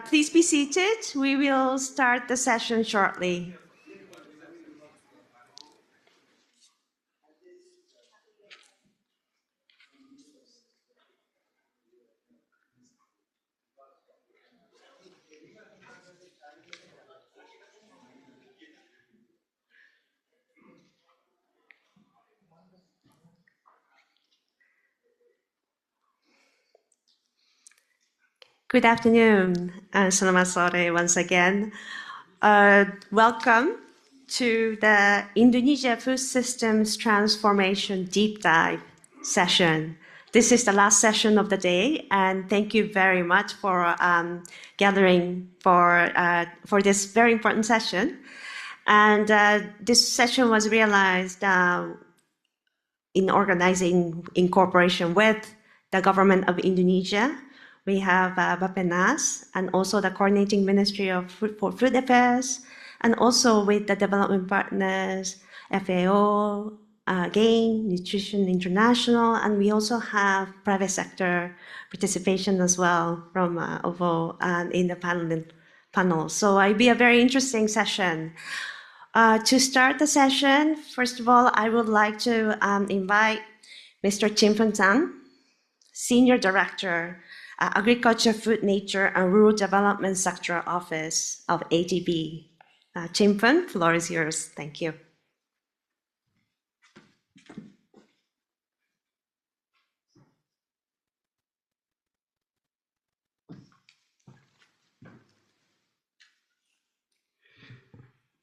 Please be seated. We will start the session shortly. Good afternoon, and selamat sore once again. Welcome to the Indonesia Food Systems Transformation Deep Dive session. This is the last session of the day, and thank you very much for gathering for this very important session. And this session was realized in cooperation with the government of Indonesia. We have Bappenas and also the Coordinating Ministry of Food Affairs, and also with the development partners, FAO, GAIN, Nutrition International, and we also have private sector participation as well from OVO in the panel. So it'll be a very interesting session. To start the session, first of all, I would like to invite Mr. Chim Phen Tan, Senior Director, Agriculture, Food, Nature, and Rural Development Sector Office of ADB. Chim Phen, floor is yours. Thank you.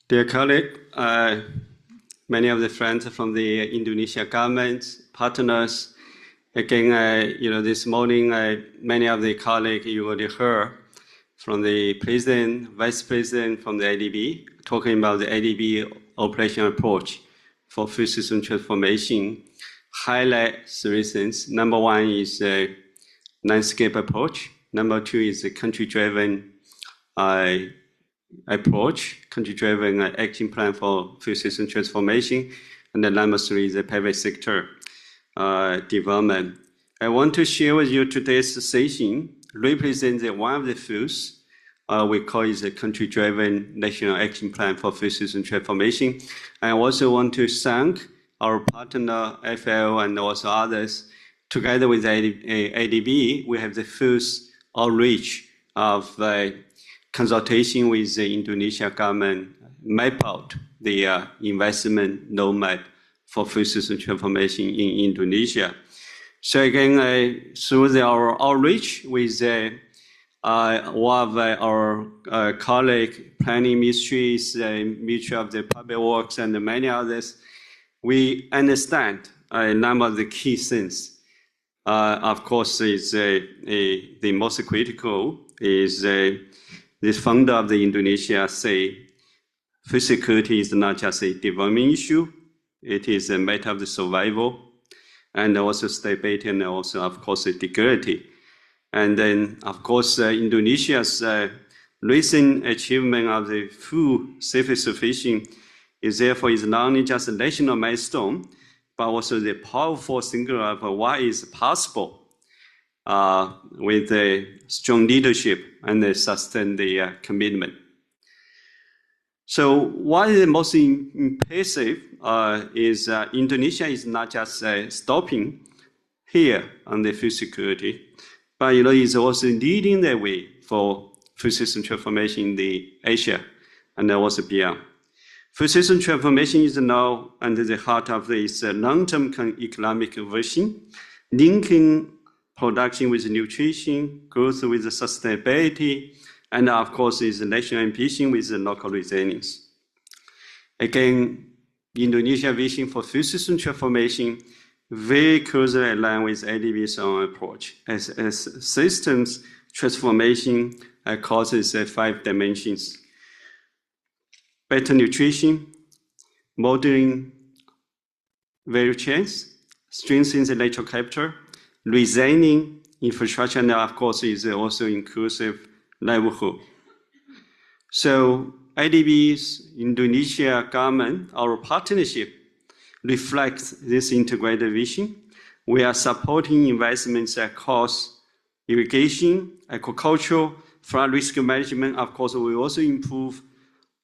Dear colleague, many of the friends from the Indonesia government, partners, again, this morning, many of the colleagues you already heard from the president, vice president from the ADB, talking about the ADB operational approach for food system transformation. Highlight three things. Number one is a landscape approach. Number two is a country-driven approach, country-driven action plan for food system transformation. And then number three is the private sector development. I want to share with you today's session represents one of the foods we call it a country-driven national action plan for food system transformation. I also want to thank our partner FAO and also others. Together with ADB, we have the first outreach of the consultation with the Indonesia government map out the investment roadmap for food system transformation in Indonesia. So again, through our outreach with one of our colleague, planning ministries, Ministry of the Public Works, and many others, we understand a number of the key things. Of course, is the most critical is the founder of the Indonesia say food security is not just a development issue, it is a matter of the survival and also stability and also, of course, security. And then, of course, Indonesia's recent achievement of the food self-sufficiency is therefore is not only just a national milestone, but also the powerful signal of what is possible with a strong leadership and a sustained commitment. So what is the most impressive is Indonesia is not just stopping here on the food security, but is also leading the way for food system transformation in the Asia and also beyond. Food system transformation is now under the heart of this long-term economic vision, linking production with nutrition, growth with sustainability, and of course is national ambition with local resilience. Again, Indonesia vision for food system transformation very closely aligned with ADB's own approach as systems transformation across its 5 dimensions. Better nutrition, modeling value chains, strengthening the natural capital, resigning infrastructure, and of course is also inclusive livelihood. So ADB's Indonesia government, our partnership reflects this integrated vision. We are supporting investments across irrigation, agriculture, flood risk management, of course, we also improve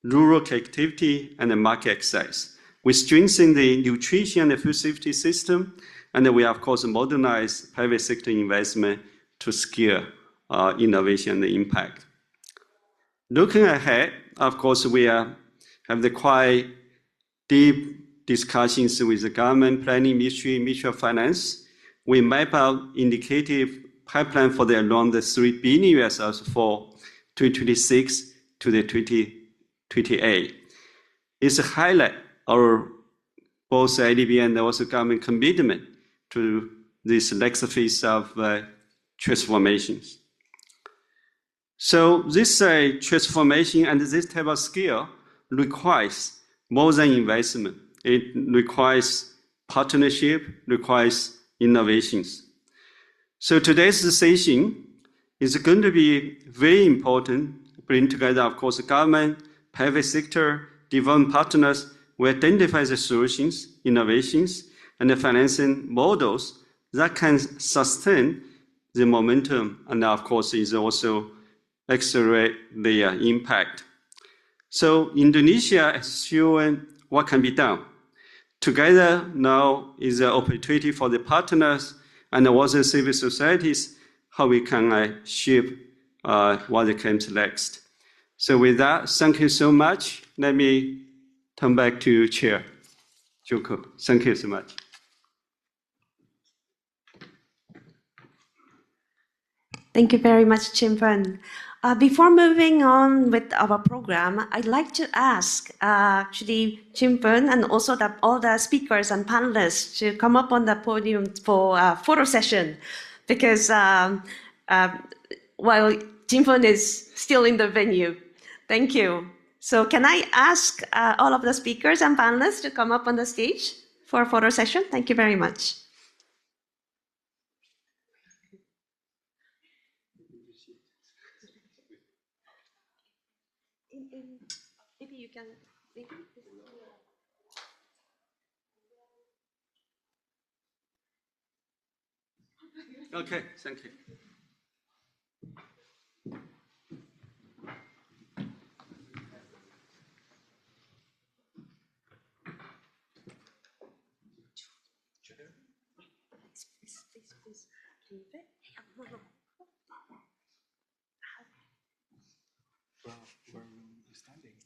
rural connectivity and the market access. We strengthen the nutrition and the food safety system, and we, of course, modernize private sector investment to scale innovation and impact. Looking ahead, of course, we have the quite deep discussions with the government, planning ministry, Ministry of Finance. We map out indicative pipeline for the around the $3 billion for 2026 to the 2028. It's a highlight our both IDB and also government commitment to this next phase of transformations. So this transformation and this type of scale requires more than investment. It requires partnership, requires innovations. So today's session is going to be very important, bring together, of course, the government, private sector, development partners. We identify the solutions, innovations, and the financing models that can sustain the momentum, and of course, is also accelerate the impact. So Indonesia has shown what can be done. Together now is an opportunity for the partners and also civil societies, how we can shape what comes next. So with that, thank you so much. Let me turn back to Chair Joko. Thank you so much. Thank you very much, Chimpan. Before moving on with our program, I'd like to ask actually Chimpan and also all the speakers and panelists to come up on the podium for a photo session, because while Chimpan is still in the venue. Thank you. So can I ask all of the speakers and panelists to come up on the stage for a photo session? Thank you very much. Maybe you can. Okay, thank you. Please. Where are you standing?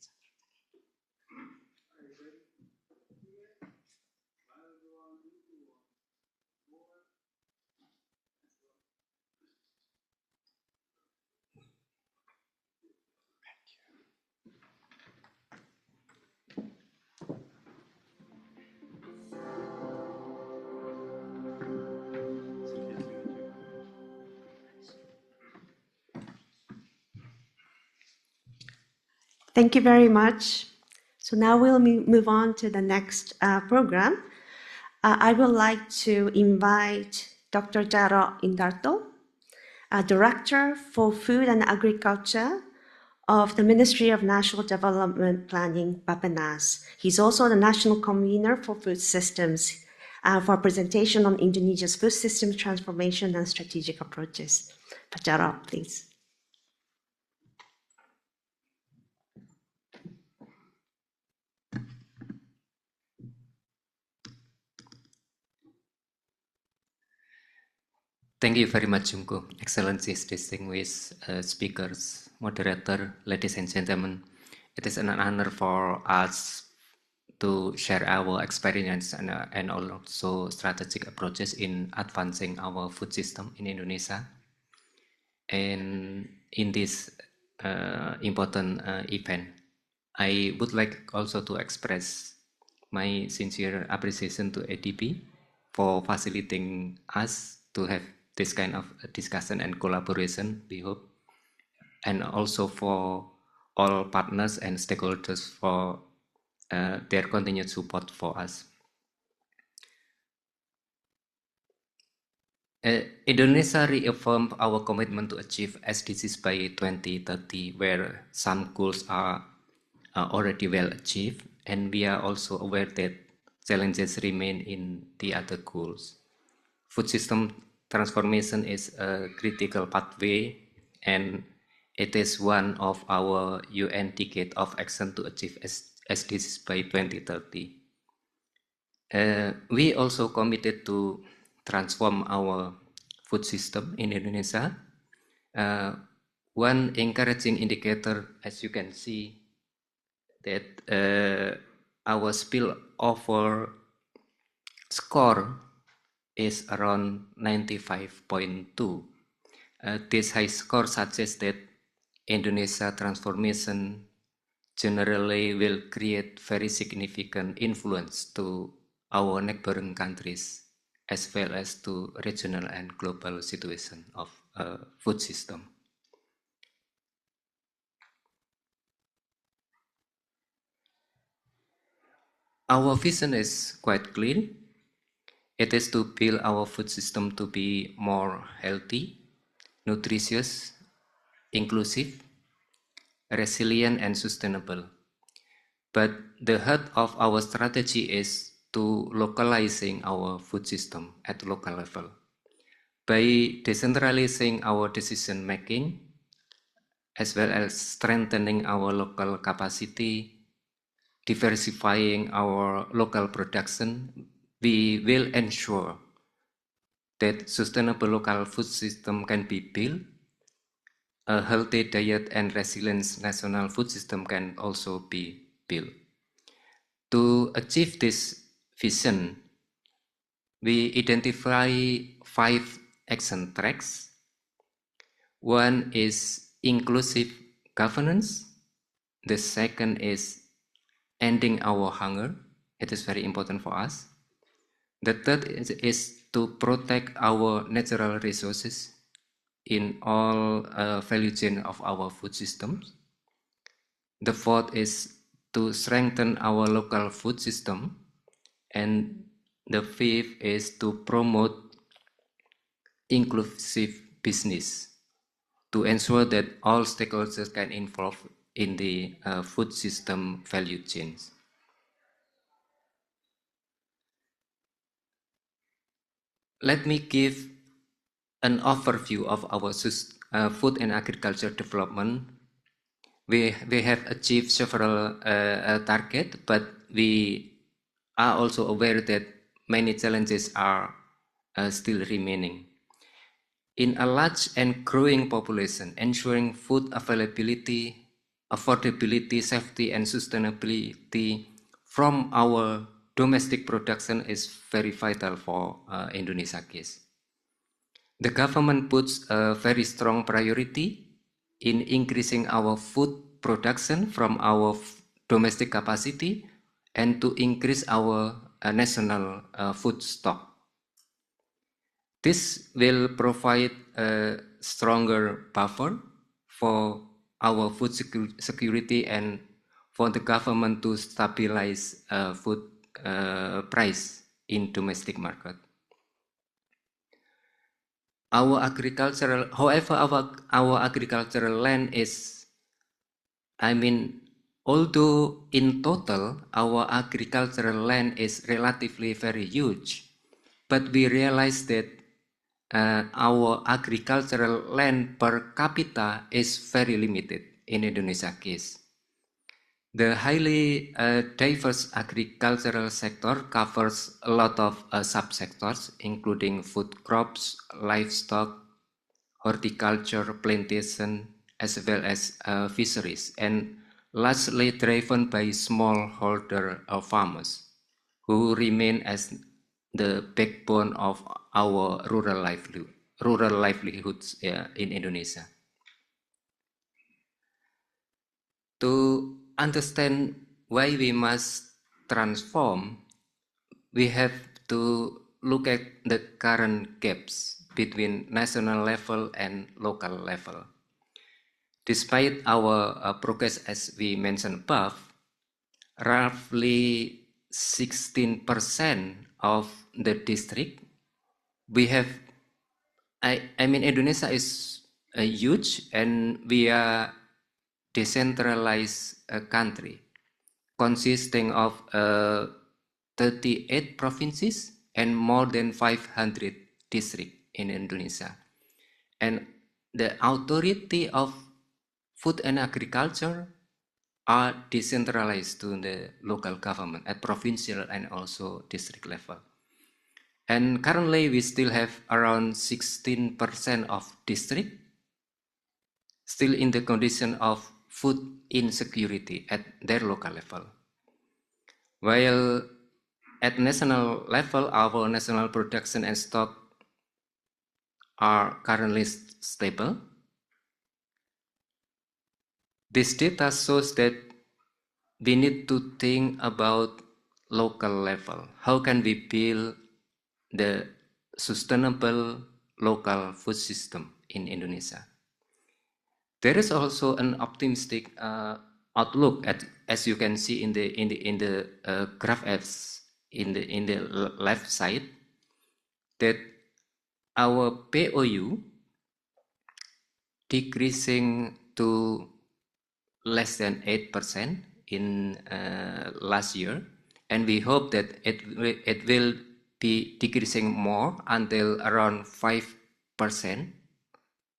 Thank you very much. So now we'll move on to the next program. I would like to invite Dr. Jaro Indarto, Director for Food and Agriculture of the Ministry of National Development Planning, Bappenas. He's also the National Convener for Food Systems for a presentation on Indonesia's food system transformation and strategic approaches. Pak Jaro, please. Thank you very much, Jungko. Excellencies, distinguished speakers, moderator, ladies and gentlemen. It is an honor for us to share our experience and also strategic approaches in advancing our food system in Indonesia. And in this important event, I would like also to express my sincere appreciation to ADB for facilitating us to have this kind of discussion and collaboration, we hope, and also for all partners and stakeholders for their continued support for us. Indonesia reaffirmed our commitment to achieve SDGs by 2030, where some goals are already well achieved, and we are also aware that challenges remain in the other goals. Food system transformation is a critical pathway, and It is one of our UN decade of action to achieve SDGs by 2030. We also committed to transform our food system in Indonesia. One encouraging indicator, as you can see, that our spillover score is around 95.2. This high score suggests that Indonesia transformation generally will create very significant influence to our neighboring countries as well as to regional and global situation of food system. Our vision is quite clear. It is to build our food system to be more healthy, nutritious, inclusive, resilient, and sustainable. But the heart of our strategy is to localizing our food system at local level. By decentralizing our decision making, as well as strengthening our local capacity, diversifying our local production, we will ensure that sustainable local food system can be built, a healthy diet and resilient national food system can also be built. To achieve this vision, we identify 5 action tracks. One is inclusive governance. The second is ending our hunger. It is very important for us. The third is to protect our natural resources in all value chain of our food systems. The fourth is to strengthen our local food system. And the fifth is to promote inclusive business to ensure that all stakeholders can involve in the food system value chains. Let me give an overview of our food and agriculture development. We have achieved several targets, but we are also aware that many challenges are still remaining. In a large and growing population, ensuring food availability, affordability, safety, and sustainability from our domestic production is very vital for Indonesia case. The government puts a very strong priority in increasing our food production from our domestic capacity and to increase our national food stock. This will provide a stronger buffer for our food security and for the government to stabilize food price in domestic market. Our agricultural land is, although in total our agricultural land is relatively very huge, but we realize that our agricultural land per capita is very limited in Indonesia case. The highly diverse agricultural sector covers a lot of subsectors, including food crops, livestock, horticulture, plantation, as well as fisheries, and largely driven by smallholder farmers, who remain as the backbone of our rural livelihoods in Indonesia. To understand why we must transform, we have to look at the current gaps between national level and local level. Despite our progress, as we mentioned above, roughly 16% of the district we have. Indonesia is huge, and we are decentralized country consisting of 38 provinces and more than 500 districts in Indonesia. And the authority of food and agriculture are decentralized to the local government at provincial and also district level. And currently we still have around 16% of district still in the condition of food insecurity at their local level. While at national level, our national production and stock are currently stable. This data shows that we need to think about local level. How can we build the sustainable local food system in Indonesia? There is also an optimistic outlook, as you can see in the graph Fs in the left side, that our POU decreasing to less than 8% in last year, and we hope that it will be decreasing more until around 5%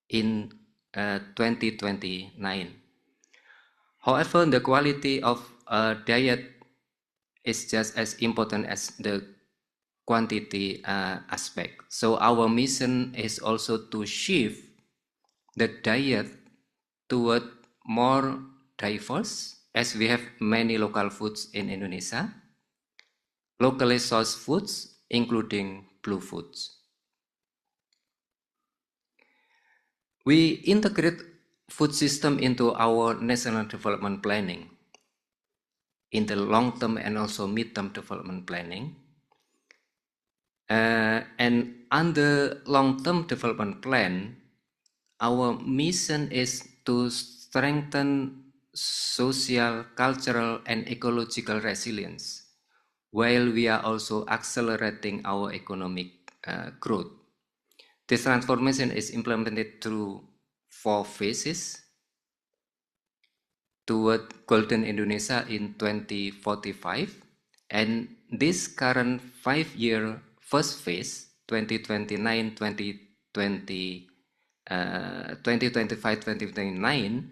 in 2029. However, the quality of diet is just as important as the quantity aspect. So our mission is also to shift the diet toward more diverse, as we have many local foods in Indonesia, locally sourced foods, including blue foods. We integrate food system into our national development planning, in the long-term and also mid-term development planning. And under long-term development plan, our mission is to strengthen social, cultural, and ecological resilience, while we are also accelerating our economic growth. This transformation is implemented through 4 phases toward Golden Indonesia in 2045, and this current 5-year first phase, 2025-2029,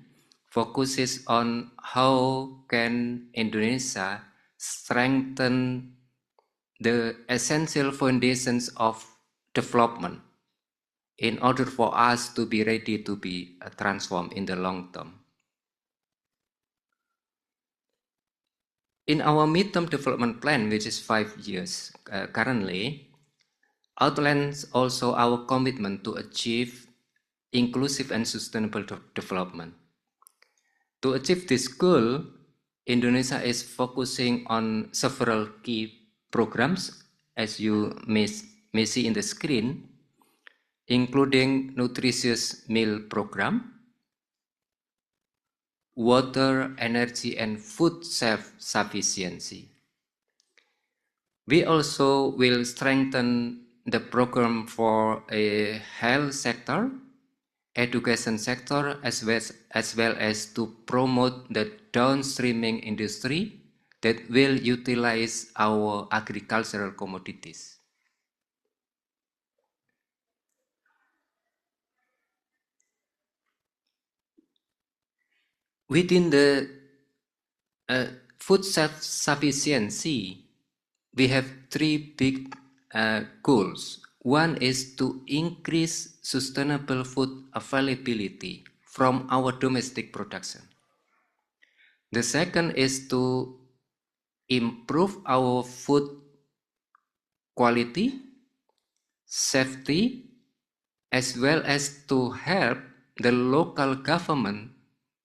focuses on how can Indonesia strengthen the essential foundations of development in order for us to be ready to be transformed in the long term. In our midterm development plan, which is 5 years currently, outlines also our commitment to achieve inclusive and sustainable development. To achieve this goal, Indonesia is focusing on several key programs, as you may see in the screen, including nutritious meal program, water, energy, and food self-sufficiency. We also will strengthen the program for a health sector, education sector, as well as to promote the downstreaming industry that will utilize our agricultural commodities. Within the food self-sufficiency, we have 3 big goals. One is to increase sustainable food availability from our domestic production. The second is to improve our food quality, safety, as well as to help the local government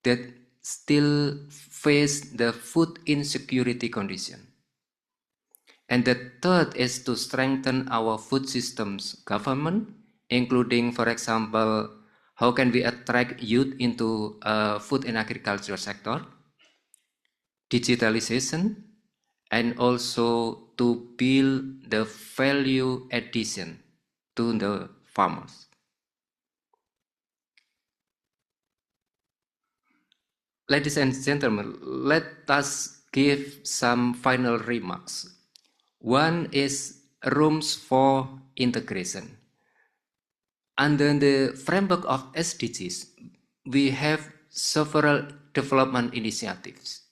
that still face the food insecurity condition. And the third is to strengthen our food systems government, including, for example, how can we attract youth into food and agriculture sector, digitalization, and also to build the value addition to the farmers. Ladies and gentlemen, let us give some final remarks. One is rooms for integration. Under the framework of SDGs, we have several development initiatives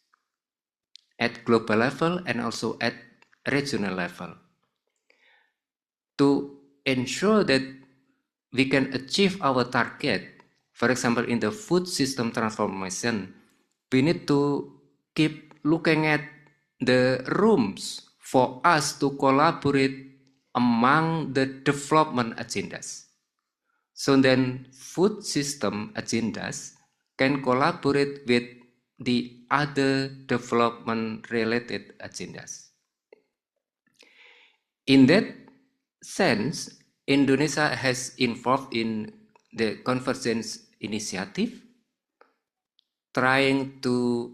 at global level and also at regional level to ensure that we can achieve our target. For example, in the food system transformation, we need to keep looking at the rooms for us to collaborate among the development agendas. So then food system agendas can collaborate with the other development related agendas. In that sense, Indonesia has involved in the Convergence Initiative, trying to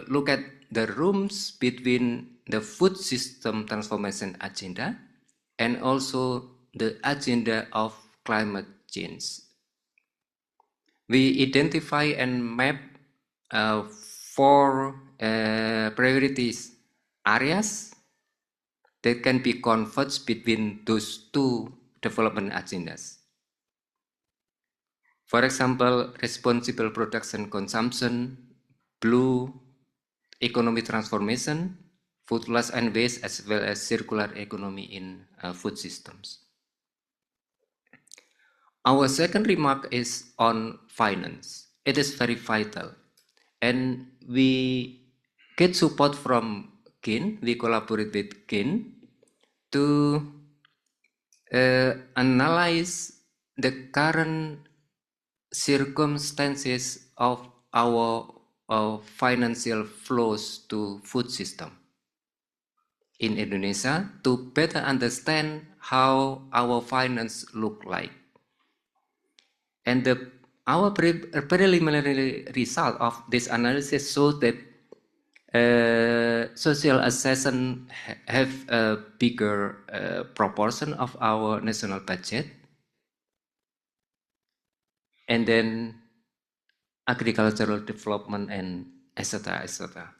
look at the rooms between the food system transformation agenda and also the agenda of climate change. We identify and map 4 priorities areas that can be converged between those 2 development agendas. For example, responsible production consumption, blue economy transformation, food loss and waste, as well as circular economy in food systems. Our second remark is on finance. It is very vital. And we get support from GIN, we collaborate with GIN to analyze the current circumstances of our financial flows to food system in Indonesia to better understand how our finance look like. And our preliminary result of this analysis shows that social assessment have a bigger proportion of our national budget, and then agricultural development and etc. etc.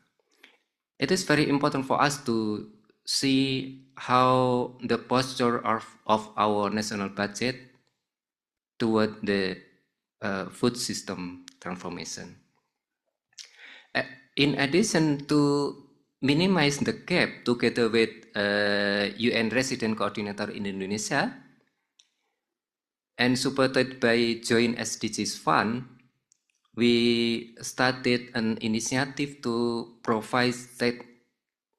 It is very important for us to see how the posture of our national budget toward the food system transformation. In addition to minimize the gap together with UN Resident Coordinator in Indonesia and supported by Joint SDGs Fund, we started an initiative to provide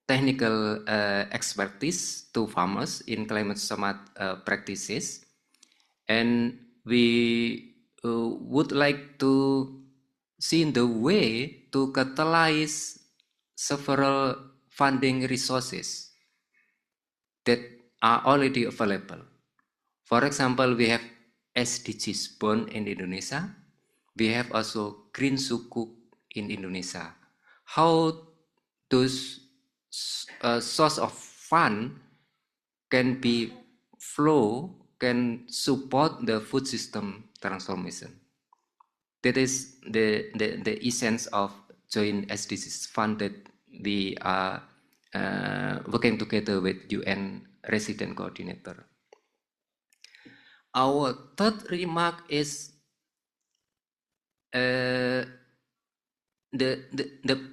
technical expertise to farmers in climate smart practices. And we would like to see the way to catalyze several funding resources that are already available. For example, we have SDGs bond in Indonesia. We have also green sukuk in Indonesia. How those source of fund can be flow, can support the food system transformation. That is the essence of joint SDGs fund that we are working together with UN Resident Coordinator. Our third remark is the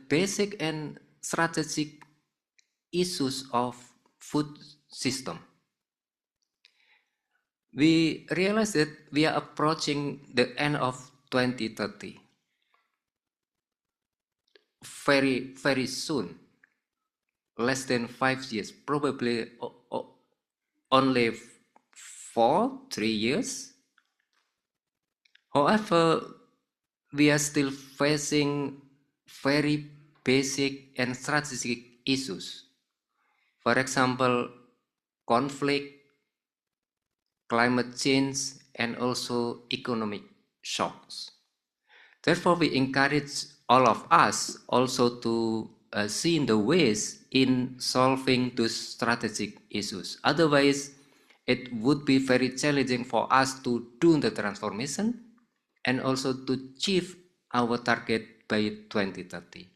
basic and strategic issues of food system. We realize that we are approaching the end of 2030 very, very soon, less than 5 years, probably only 3 years. However, we are still facing very basic and strategic issues. For example, conflict, climate change, and also economic shocks. Therefore, we encourage all of us also to see the ways in solving those strategic issues. Otherwise, it would be very challenging for us to do the transformation and also to achieve our target by 2030.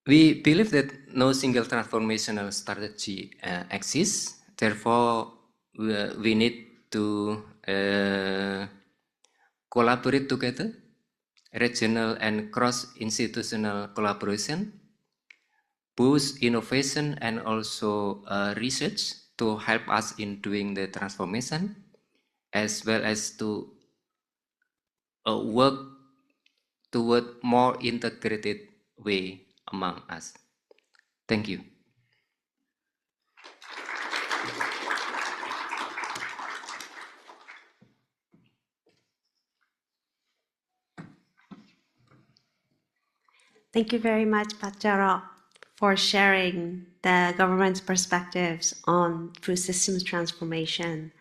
We believe that no single transformational strategy exists. Therefore, we need to collaborate together, regional and cross-institutional collaboration, boost innovation and also research to help us in doing the transformation, as well as to work toward more integrated way among us. Thank you. Thank you very much, Pak Jarot, for sharing the government's perspectives on food systems transformation,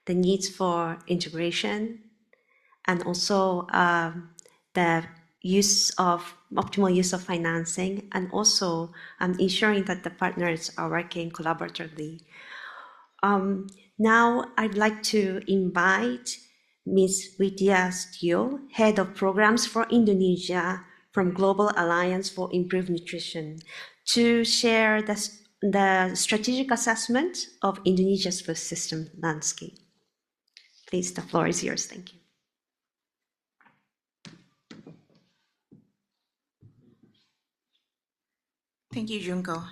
the needs for integration, and also the optimal use of financing, and also ensuring that the partners are working collaboratively. Now I'd like to invite Ms. Widya Stio, Head of Programs for Indonesia from Global Alliance for Improved Nutrition, to share the strategic assessment of Indonesia's food system landscape. Please, the floor is yours. Thank you. Thank you, Junko.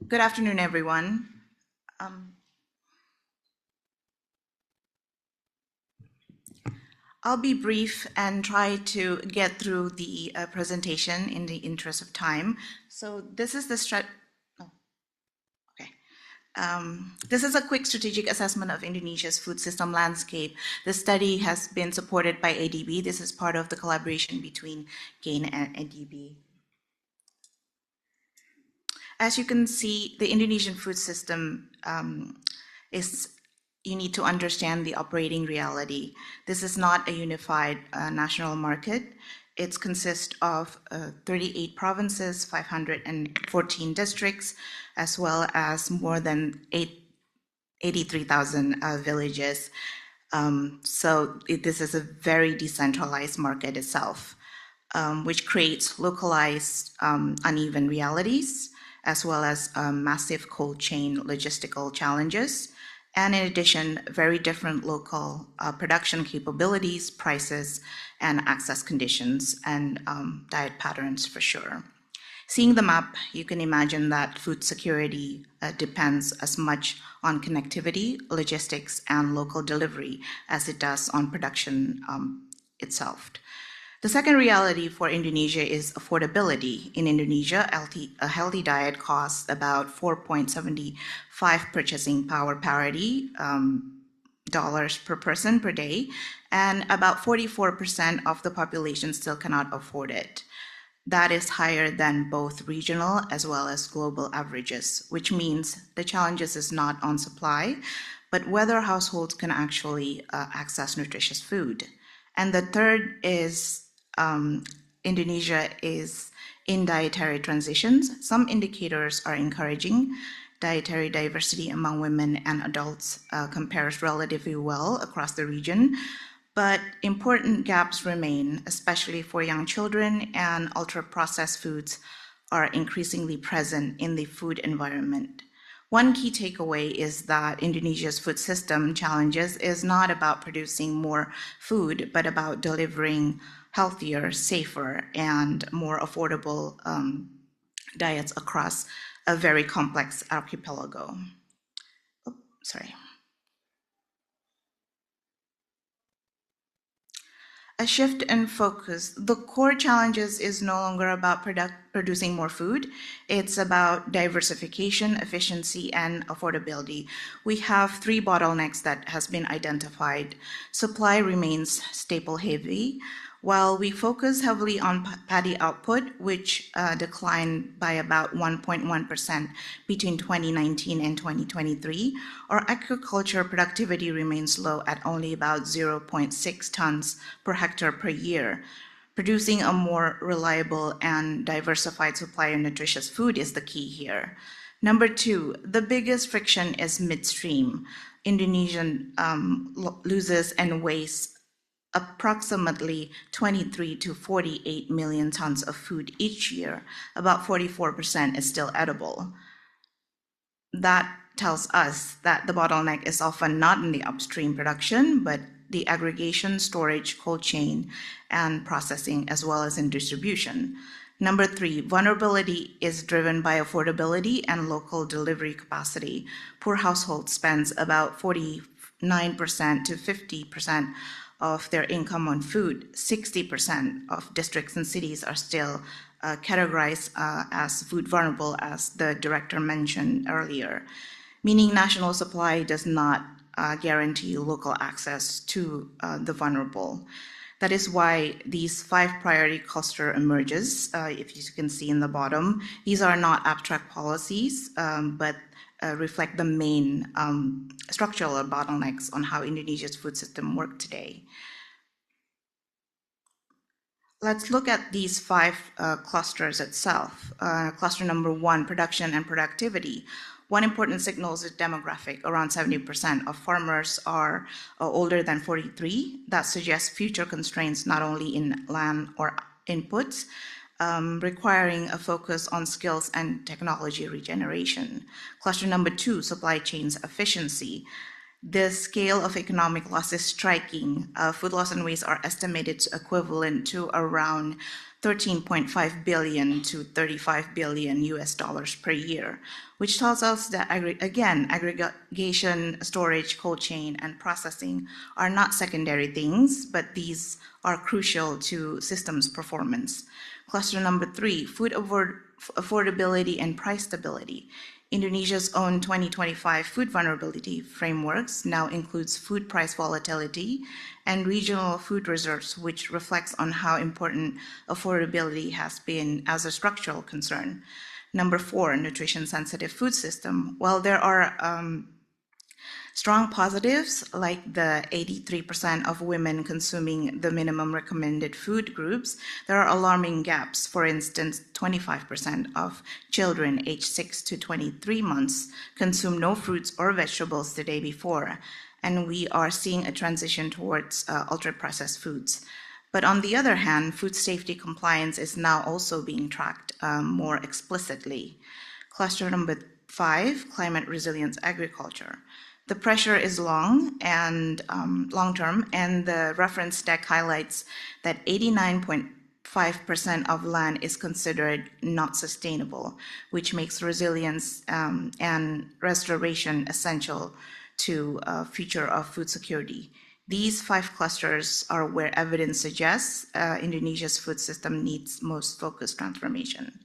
Good afternoon, everyone. I'll be brief and try to get through the presentation in the interest of time. So this is the this is a quick strategic assessment of Indonesia's food system landscape. The study has been supported by ADB. This is part of the collaboration between GAIN and ADB. As you can see, the Indonesian food system you need to understand the operating reality. This is not a unified national market. It consists of 38 provinces, 514 districts, as well as more than 83,000 villages. This is a very decentralized market itself, which creates localized uneven realities, as well as massive cold chain logistical challenges. And in addition, very different local production capabilities, prices, and access conditions, and diet patterns for sure. Seeing the map, you can imagine that food security depends as much on connectivity, logistics, and local delivery as it does on production itself. The second reality for Indonesia is affordability. In Indonesia, a healthy diet costs about 4.75 purchasing power parity dollars per person per day, and about 44% of the population still cannot afford it. That is higher than both regional as well as global averages, which means the challenges is not on supply, but whether households can actually access nutritious food. And the third is Indonesia is in dietary transitions. Some indicators are encouraging. Dietary diversity among women and adults compares relatively well across the region, but important gaps remain, especially for young children, and ultra-processed foods are increasingly present in the food environment. One key takeaway is that Indonesia's food system challenges is not about producing more food, but about delivering healthier, safer, and more affordable diets across a very complex archipelago. A shift in focus. The core challenges is no longer about producing more food. It's about diversification, efficiency, and affordability. We have 3 bottlenecks that has been identified. Supply remains staple heavy. While we focus heavily on paddy output, which declined by about 1.1% between 2019 and 2023, our agriculture productivity remains low at only about 0.6 tons per hectare per year. Producing a more reliable and diversified supply of nutritious food is the key here. Number 2, the biggest friction is midstream. Indonesia loses and wastes approximately 23 to 48 million tons of food each year. About 44% is still edible. That tells us that the bottleneck is often not in the upstream production, but the aggregation, storage, cold chain, and processing, as well as in distribution. Number 3, vulnerability is driven by affordability and local delivery capacity. Poor households spend about 49% to 50% of their income on food. 60% of districts and cities are still categorized as food vulnerable, as the director mentioned earlier, meaning national supply does not guarantee local access to the vulnerable. That is why these 5 priority cluster emerges, if you can see in the bottom. These are not abstract policies, but reflect the main structural bottlenecks on how Indonesia's food system works today. Let's look at these 5 clusters itself. Cluster number 1, production and productivity. One important signal is demographic. Around 70% of farmers are older than 43. That suggests future constraints not only in land or inputs, requiring a focus on skills and technology regeneration. Cluster number 2, supply chains efficiency. The scale of economic loss is striking. Food loss and waste are estimated to equivalent to around 13.5 billion to 35 billion US dollars per year, which tells us that, again, aggregation, storage, cold chain, and processing are not secondary things, but these are crucial to systems performance. Cluster number 3, food affordability and price stability. Indonesia's own 2025 food vulnerability frameworks now includes food price volatility and regional food reserves, which reflects on how important affordability has been as a structural concern. Number 4, nutrition-sensitive food system. While there are strong positives, like the 83% of women consuming the minimum recommended food groups, there are alarming gaps. For instance, 25% of children aged 6 to 23 months consume no fruits or vegetables the day before, and we are seeing a transition towards ultra-processed foods. But on the other hand, food safety compliance is now also being tracked more explicitly. Cluster number 5, climate resilience agriculture. The pressure is long-term, and the reference deck highlights that 89.5% of land is considered not sustainable, which makes resilience and restoration essential to a future of food security. These 5 clusters are where evidence suggests Indonesia's food system needs most focused transformation.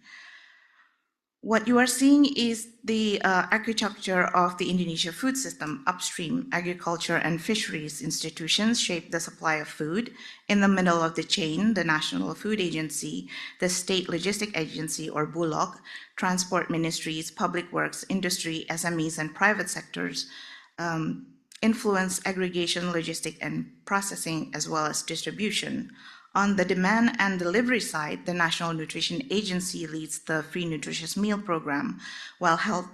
What you are seeing is the architecture of the Indonesia food system. Upstream, agriculture and fisheries institutions shape the supply of food. In the middle of the chain, the National Food Agency, the State Logistic Agency or Bulog, transport ministries, public works, industry, SMEs, and private sectors influence aggregation, logistic, and processing, as well as distribution. On the demand and delivery side, the National Nutrition Agency leads the Free Nutritious Meal Program, while health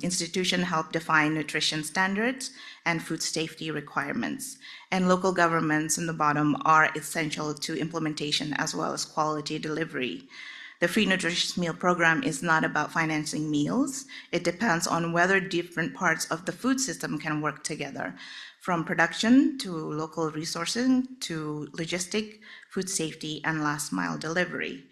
institutions help define nutrition standards and food safety requirements. And local governments in the bottom are essential to implementation as well as quality delivery. The Free Nutritious Meal Program is not about financing meals. It depends on whether different parts of the food system can work together, from production to local resourcing to logistic, food safety, and last mile delivery.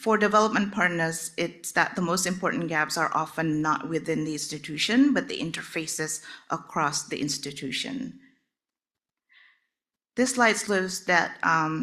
For development partners, it's that the most important gaps are often not within the institution, but the interfaces across the institution. This slide shows that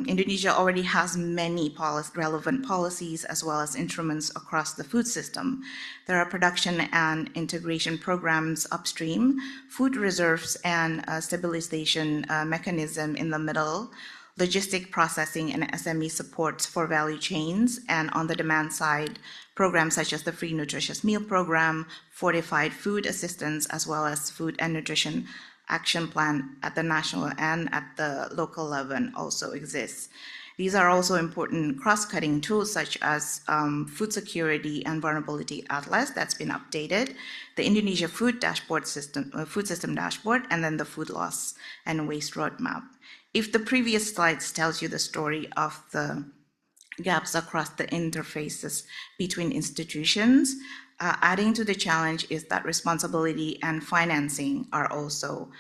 Indonesia already has many relevant policies as well as instruments across the food system. There are production and integration programs upstream, food reserves and stabilization mechanism in the middle, logistic processing and SME supports for value chains, and on the demand side, programs such as the Free Nutritious Meal Program, fortified food assistance, as well as food and nutrition action plan at the national and at the local level also exists. These are also important cross-cutting tools such as Food Security and Vulnerability Atlas that's been updated, the Indonesia Food System Dashboard, and then the Food Loss and Waste Roadmap. If the previous slides tells you the story of the gaps across the interfaces between institutions, Adding to the challenge is that responsibility and financing are also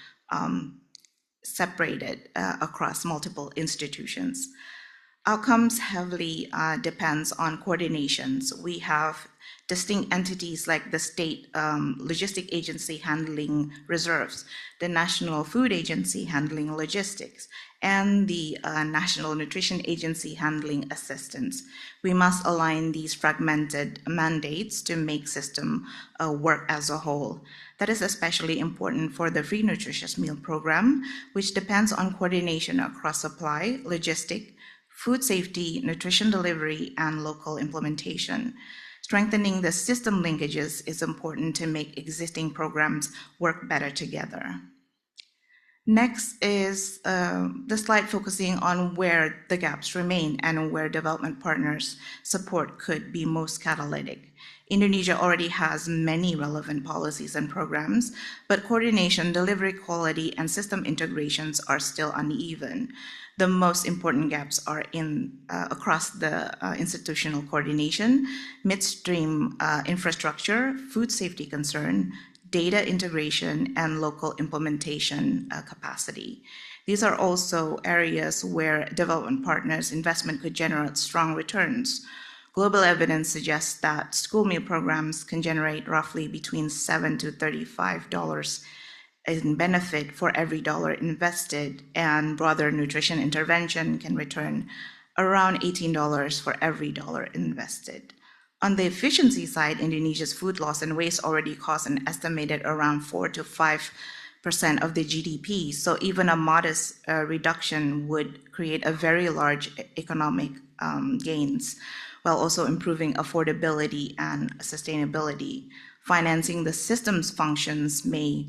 separated across multiple institutions. Outcomes heavily depends on coordinations. We have distinct entities like the state logistic agency handling reserves, the National Food Agency handling logistics, and the National Nutrition Agency handling assistance. We must align these fragmented mandates to make system work as a whole. That is especially important for the Free Nutritious Meal Program, which depends on coordination across supply, logistic, food safety, nutrition delivery, and local implementation. Strengthening the system linkages is important to make existing programs work better together. Next is the slide focusing on where the gaps remain and where development partners' support could be most catalytic. Indonesia already has many relevant policies and programs, but coordination, delivery quality, and system integrations are still uneven. The most important gaps are across the institutional coordination, midstream infrastructure, food safety concern, data integration, and local implementation capacity. These are also areas where development partners' investment could generate strong returns. Global evidence suggests that school meal programs can generate roughly between $7 to $35 in benefit for every dollar invested, and broader nutrition intervention can return around $18 for every dollar invested. On the efficiency side, Indonesia's food loss and waste already cost an estimated around 4 to 5% of the GDP, so even a modest reduction would create a very large economic gains, while also improving affordability and sustainability. Financing the system's functions may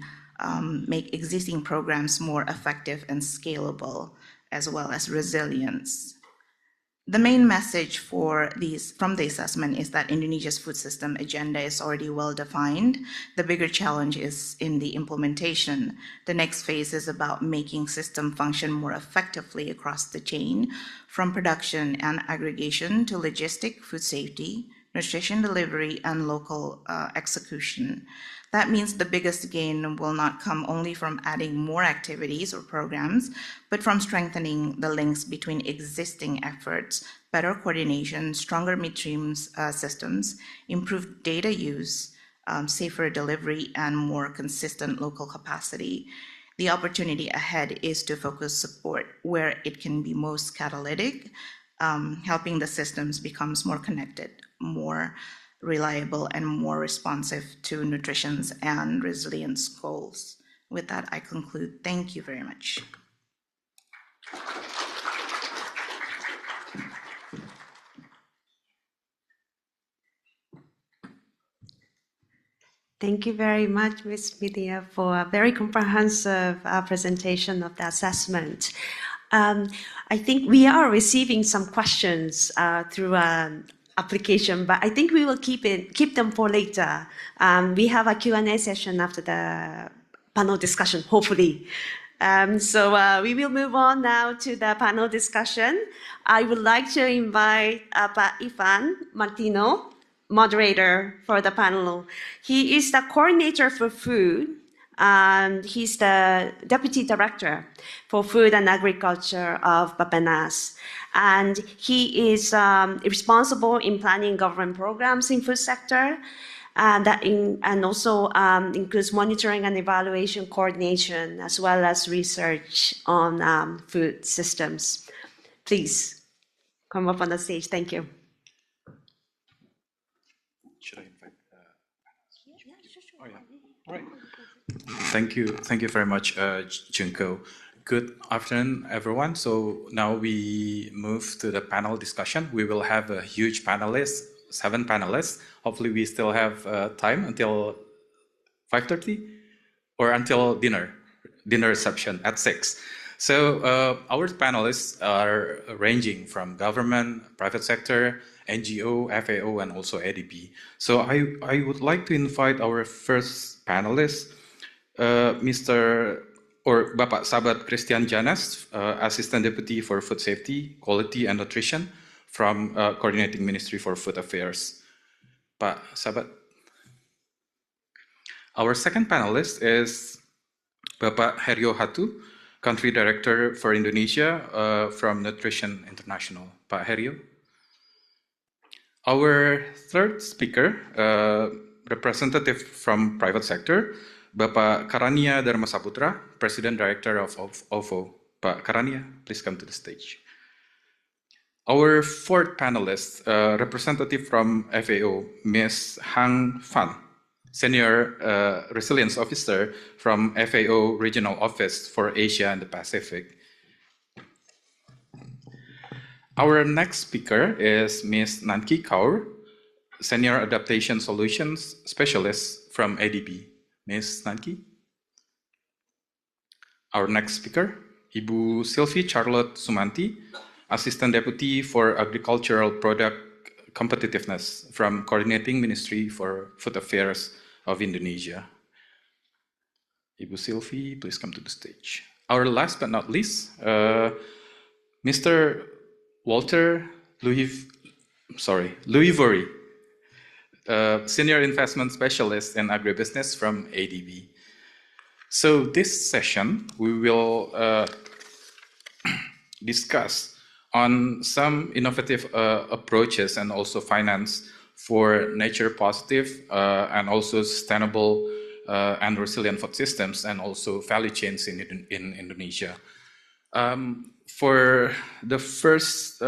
make existing programs more effective and scalable, as well as resilience. The main message from the assessment is that Indonesia's food system agenda is already well defined. The bigger challenge is in the implementation. The next phase is about making system function more effectively across the chain, from production and aggregation to logistic, food safety, nutrition delivery, and local execution. That means the biggest gain will not come only from adding more activities or programs, but from strengthening the links between existing efforts, better coordination, stronger midstream systems, improved data use, safer delivery, and more consistent local capacity. The opportunity ahead is to focus support where it can be most catalytic, helping the systems become more connected, more reliable, and more responsive to nutrition's and resilience goals. With that, I conclude. Thank you very much. Thank you very much, Ms. Vidya, for a very comprehensive presentation of the assessment. I think we are receiving some questions through application, but I think we will keep them for later. We have a Q&A session after the panel discussion, hopefully. So we will move on now to the panel discussion. I would like to invite Pak Ivan Martino, moderator for the panel. He is the coordinator for food, and he's the deputy director for food and agriculture of Bappenas. And he is responsible in planning government programs in food sector, and also includes monitoring and evaluation coordination, as well as research on food systems. Please come up on the stage. Thank you. Should I invite? Oh yeah. All right. Thank you very much, Junko. Good afternoon, everyone. So now we move to the panel discussion. We will have a huge panelists, 7 panelists. Hopefully we still have time until 5:30 or until dinner reception at 6. So our panelists are ranging from government, private sector, NGO, FAO, and also ADB. So I would like to invite our first panelist, Bapak Sabat Christian Janes, Assistant Deputy for Food Safety, Quality and Nutrition from Coordinating Ministry for Food Affairs. Pak Sabat, Our second panelist is Bapak Herio Hatu, Country Director for Indonesia from Nutrition International. Pak Herio. Our third speaker, representative from private sector, Bapak Karania Dharma Saputra, President Director of OVO. Pak Karania, please come to the stage. Our fourth panelist, representative from FAO, Ms. Hang Fan, Senior Resilience Officer from FAO Regional Office for Asia and the Pacific. Our next speaker is Ms. Nanki Kaur, Senior Adaptation Solutions Specialist from ADB. Ms. Nanki. Our next speaker, Ibu Sylvie Charlotte Sumanti, Assistant Deputy for Agricultural Product Competitiveness from Coordinating Ministry for Food Affairs of Indonesia. Ibu Sylvie, please come to the stage. Our last but not least, Mr. Walter Louisvori, Senior Investment Specialist in Agribusiness from ADB. So this session, we will discuss on some innovative approaches and also finance for nature positive and also sustainable and resilient food systems and also value chains in Indonesia. For the first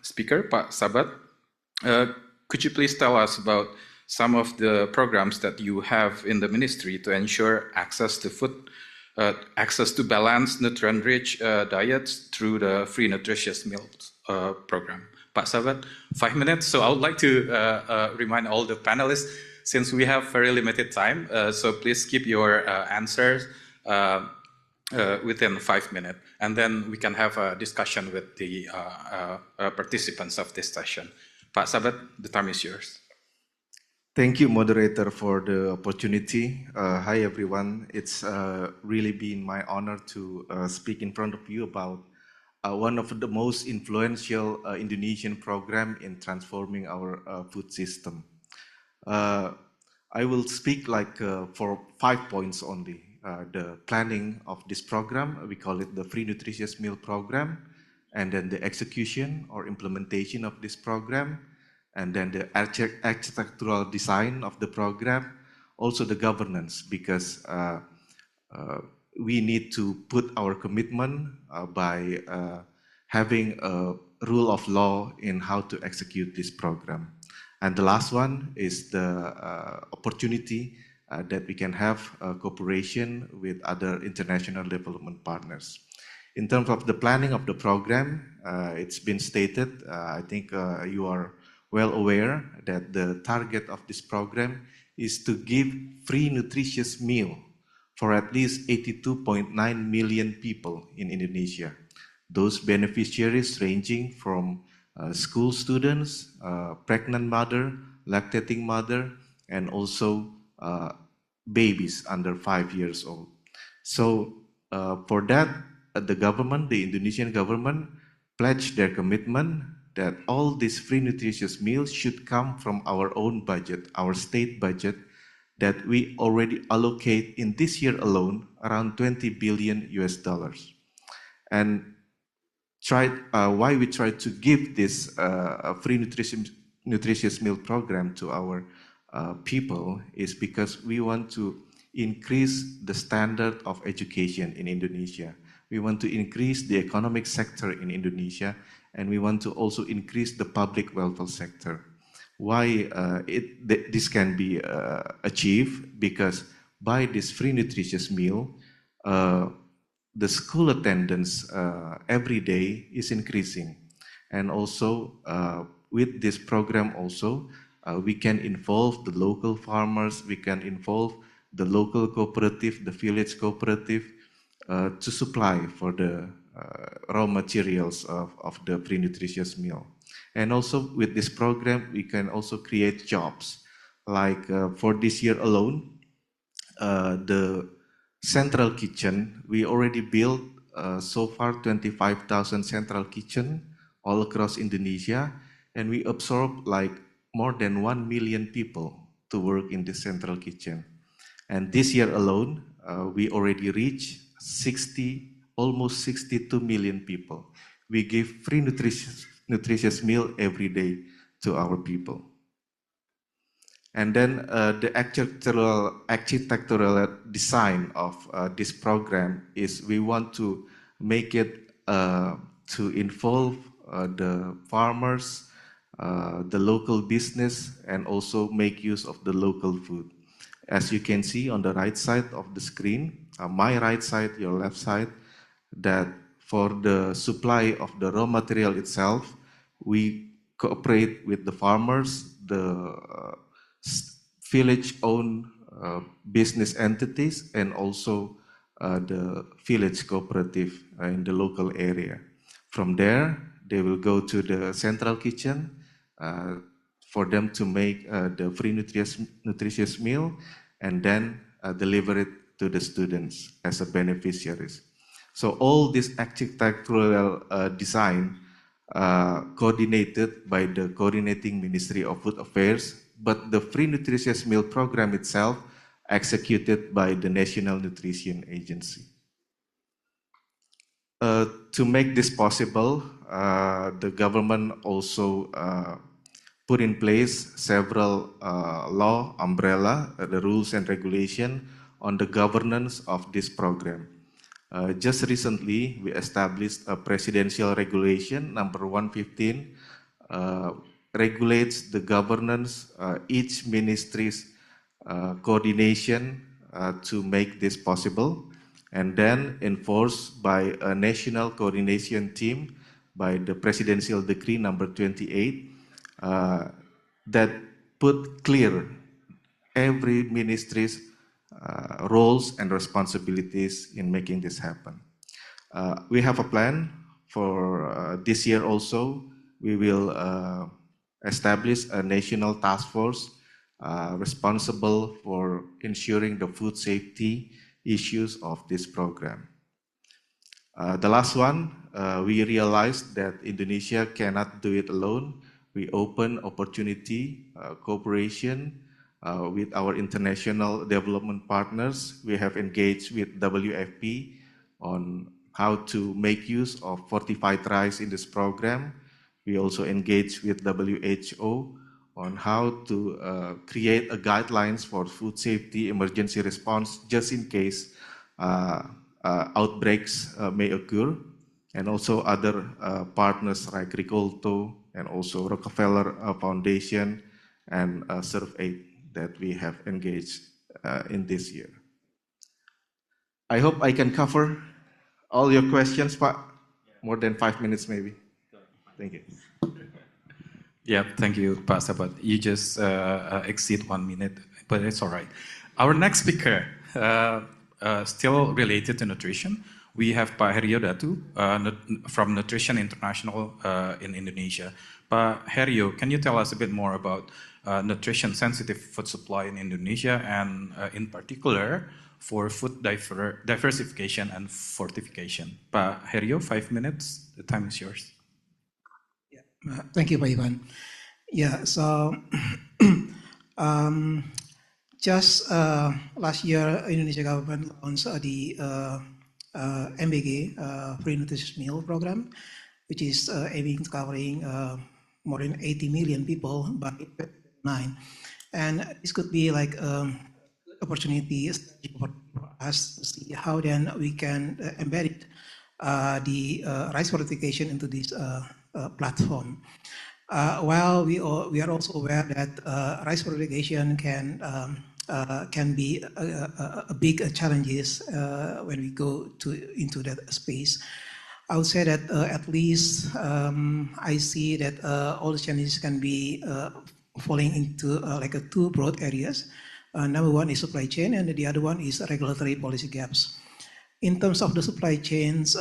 speaker, Pak Sabat, could you please tell us about some of the programs that you have in the ministry to ensure access to food, access to balanced, nutrient-rich diets through the Free Nutritious Meals program? Pak Sabat, 5 minutes. So I would like to remind all the panelists, since we have very limited time, so please keep your answers within 5 minutes, and then we can have a discussion with the participants of this session. Pak Sabat, the time is yours. Thank you, moderator, for the opportunity. Hi, everyone. It's really been my honor to speak in front of you about one of the most influential Indonesian program in transforming our food system. I will speak for 5 points only. The planning of this program, we call it the Free Nutritious Meal Program, and then the execution or implementation of this program, and then the architectural design of the program, also the governance, because we need to put our commitment by having a rule of law in how to execute this program. And the last one is the opportunity that we can have cooperation with other international development partners. In terms of the planning of the program, it's been stated, I think you are well aware that the target of this program is to give free nutritious meal for at least 82.9 million people in Indonesia. Those beneficiaries ranging from school students, pregnant mother, lactating mother, and also babies under 5 years old. So for that, the government, the Indonesian government, pledged their commitment that all these free nutritious meals should come from our own budget, our state budget, that we already allocate in this year alone around $20 billion. And why we try to give this free nutritious meal program to our people is because we want to increase the standard of education in Indonesia. We want to increase the economic sector in Indonesia, and we want to also increase the public welfare sector. Why this can be achieved? Because by this free nutritious meal, the school attendance every day is increasing. And also with this program also, we can involve the local farmers, we can involve the local cooperative, the village cooperative, to supply for the raw materials of the free nutritious meal. And also with this program, we can also create jobs. Like for this year alone, the central kitchen, we already built so far 25,000 central kitchen all across Indonesia, and we absorb like more than 1 million people to work in the central kitchen. And this year alone, we already reached almost 62 million people. We give free nutritious meal every day to our people. And then the architectural design of this program is we want to make it to involve the farmers, the local business, and also make use of the local food. As you can see on the right side of the screen, my right side, your left side, that for the supply of the raw material itself, we cooperate with the farmers, the village-owned business entities, and also the village cooperative in the local area. From there, they will go to the central kitchen for them to make the free nutritious meal and then deliver it to the students as a beneficiaries. So all this architectural design coordinated by the coordinating Ministry of Food Affairs, but the free nutritious meal program itself executed by the National Nutrition Agency. To make this possible, the government also put in place several law umbrella, the rules and regulation on the governance of this program. Just recently, we established a presidential regulation, number 115, regulates the governance, each ministry's coordination to make this possible, and then enforced by a national coordination team by the presidential decree number 28 that put clear every ministry's roles and responsibilities in making this happen. We have a plan for this year also. We will establish a national task force responsible for ensuring the food safety issues of this program. The last one, we realized that Indonesia cannot do it alone. We open opportunity, cooperation with our international development partners. We have engaged with WFP on how to make use of fortified rice in this program. We also engaged with WHO on how to create guidelines for food safety emergency response just in case outbreaks may occur, and also other partners like Ricolto and also Rockefeller Foundation and ServAid that we have engaged in this year. I hope I can cover all your questions, Pak. More than 5 minutes maybe. Thank you. Yeah, thank you, Pak Sabat. You just exceed 1 minute, but it's all right. Our next speaker, still related to nutrition, we have Pak Herio Datu from Nutrition International in Indonesia. Pak Herio, can you tell us a bit more about nutrition-sensitive food supply in Indonesia, and in particular for food diversification and fortification? Pak Herio, 5 minutes. The time is yours. Yeah, thank you, Pak Ivan. Yeah, so just last year, Indonesia government launched the MBG, Free Nutritious Meal Program, which is aiming to covering more than 80 million people by 2029. And this could be like opportunity for us to see how then we can embed the rice fortification into this platform. While we are also aware that rice fortification can be a big challenges when we go into that space. I would say that at least I see that all the challenges can be falling into like two broad areas. Number one is supply chain, and the other one is regulatory policy gaps. In terms of the supply chains,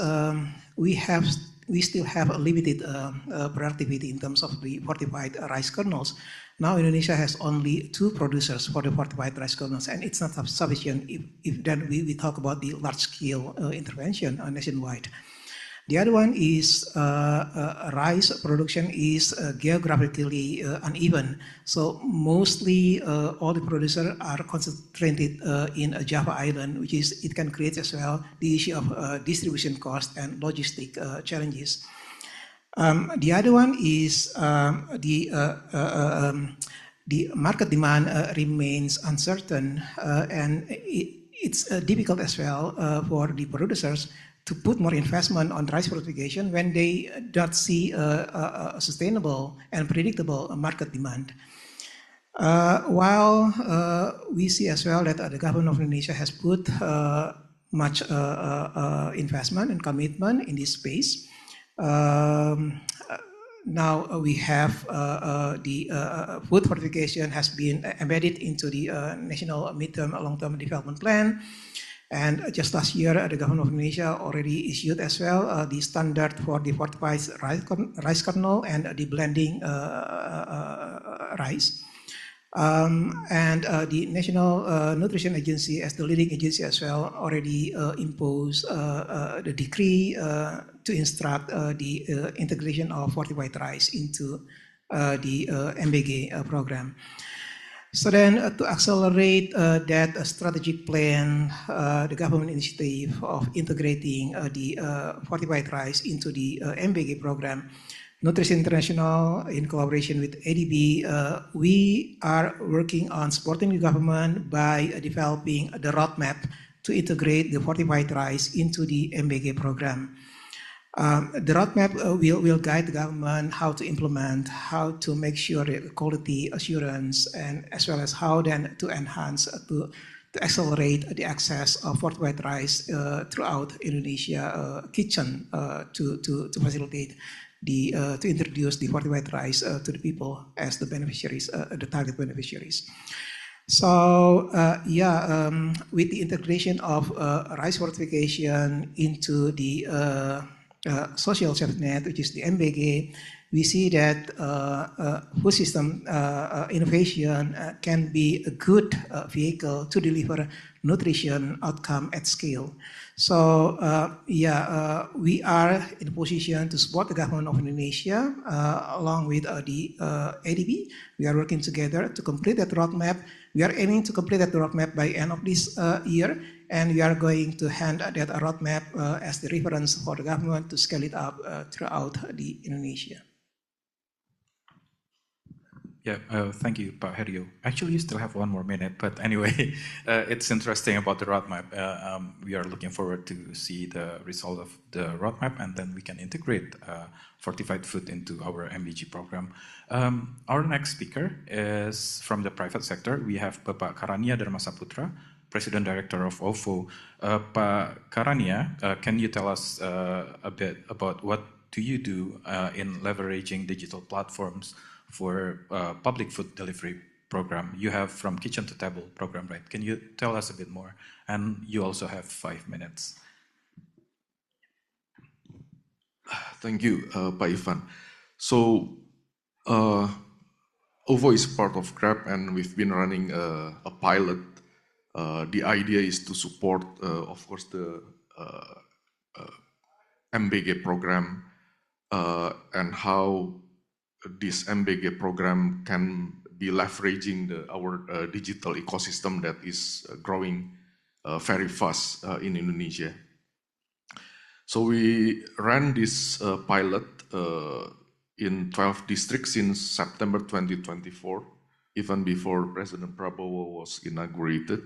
we still have a limited productivity in terms of the fortified rice kernels. Now Indonesia has only 2 producers for the fortified rice kernels, and it's not sufficient if then we talk about the large-scale intervention nationwide. The other one is rice production is geographically uneven. So mostly all the producers are concentrated in Java Island, which is, it can create as well the issue of distribution cost and logistic challenges. The other one is the market demand remains uncertain, and it's difficult as well for the producers to put more investment on rice fortification when they don't see a sustainable and predictable market demand. While we see as well that the government of Indonesia has put much investment and commitment in this space. Now we have the food fortification has been embedded into the National Midterm Long-Term Development Plan. And just last year, the government of Indonesia already issued as well the standard for the fortified rice kernel and the blending rice. And the National Nutrition Agency, as the leading agency as well, already imposed the decree to instruct the integration of fortified rice into the MBG program. So then to accelerate that strategic plan, the government initiative of integrating the fortified rice into the MBG program, Nutrition International, in collaboration with ADB, we are working on supporting the government by developing the roadmap to integrate the fortified rice into the MBG program. The roadmap will guide the government how to implement, how to make sure the quality assurance, and as well as how then to enhance, to accelerate the access of fortified rice throughout Indonesia kitchen to facilitate the to introduce the fortified rice to the people as the beneficiaries, the target beneficiaries. So with the integration of rice fortification into the social safety net, which is the MBG, we see that food system innovation can be a good vehicle to deliver nutrition outcome at scale. So we are in a position to support the government of Indonesia along with the ADB. We are working together to complete that roadmap. We are aiming to complete that roadmap by end of this year, and we are going to hand that roadmap as the reference for the government to scale it up throughout the Indonesia. Yeah, thank you, Pak Herio. Actually, you still have 1 more minute, but anyway, it's interesting about the roadmap. We are looking forward to see the result of the roadmap, and then we can integrate fortified food into our MBG program. Our next speaker is from the private sector. We have Bapak Karania Dharmasaputra, President Director of OVO. Pak Karania, can you tell us a bit about what do you do in leveraging digital platforms for public food delivery program? You have From Kitchen to Table program, right? Can you tell us a bit more? And you also have 5 minutes. Thank you, Pak Ivan. So, OVO is part of Grab, and we've been running a pilot. The idea is to support, of course, the MBG program and how this MBG program can be leveraging our digital ecosystem that is growing very fast in Indonesia. So we ran this pilot in 12 districts since September 2024, even before President Prabowo was inaugurated.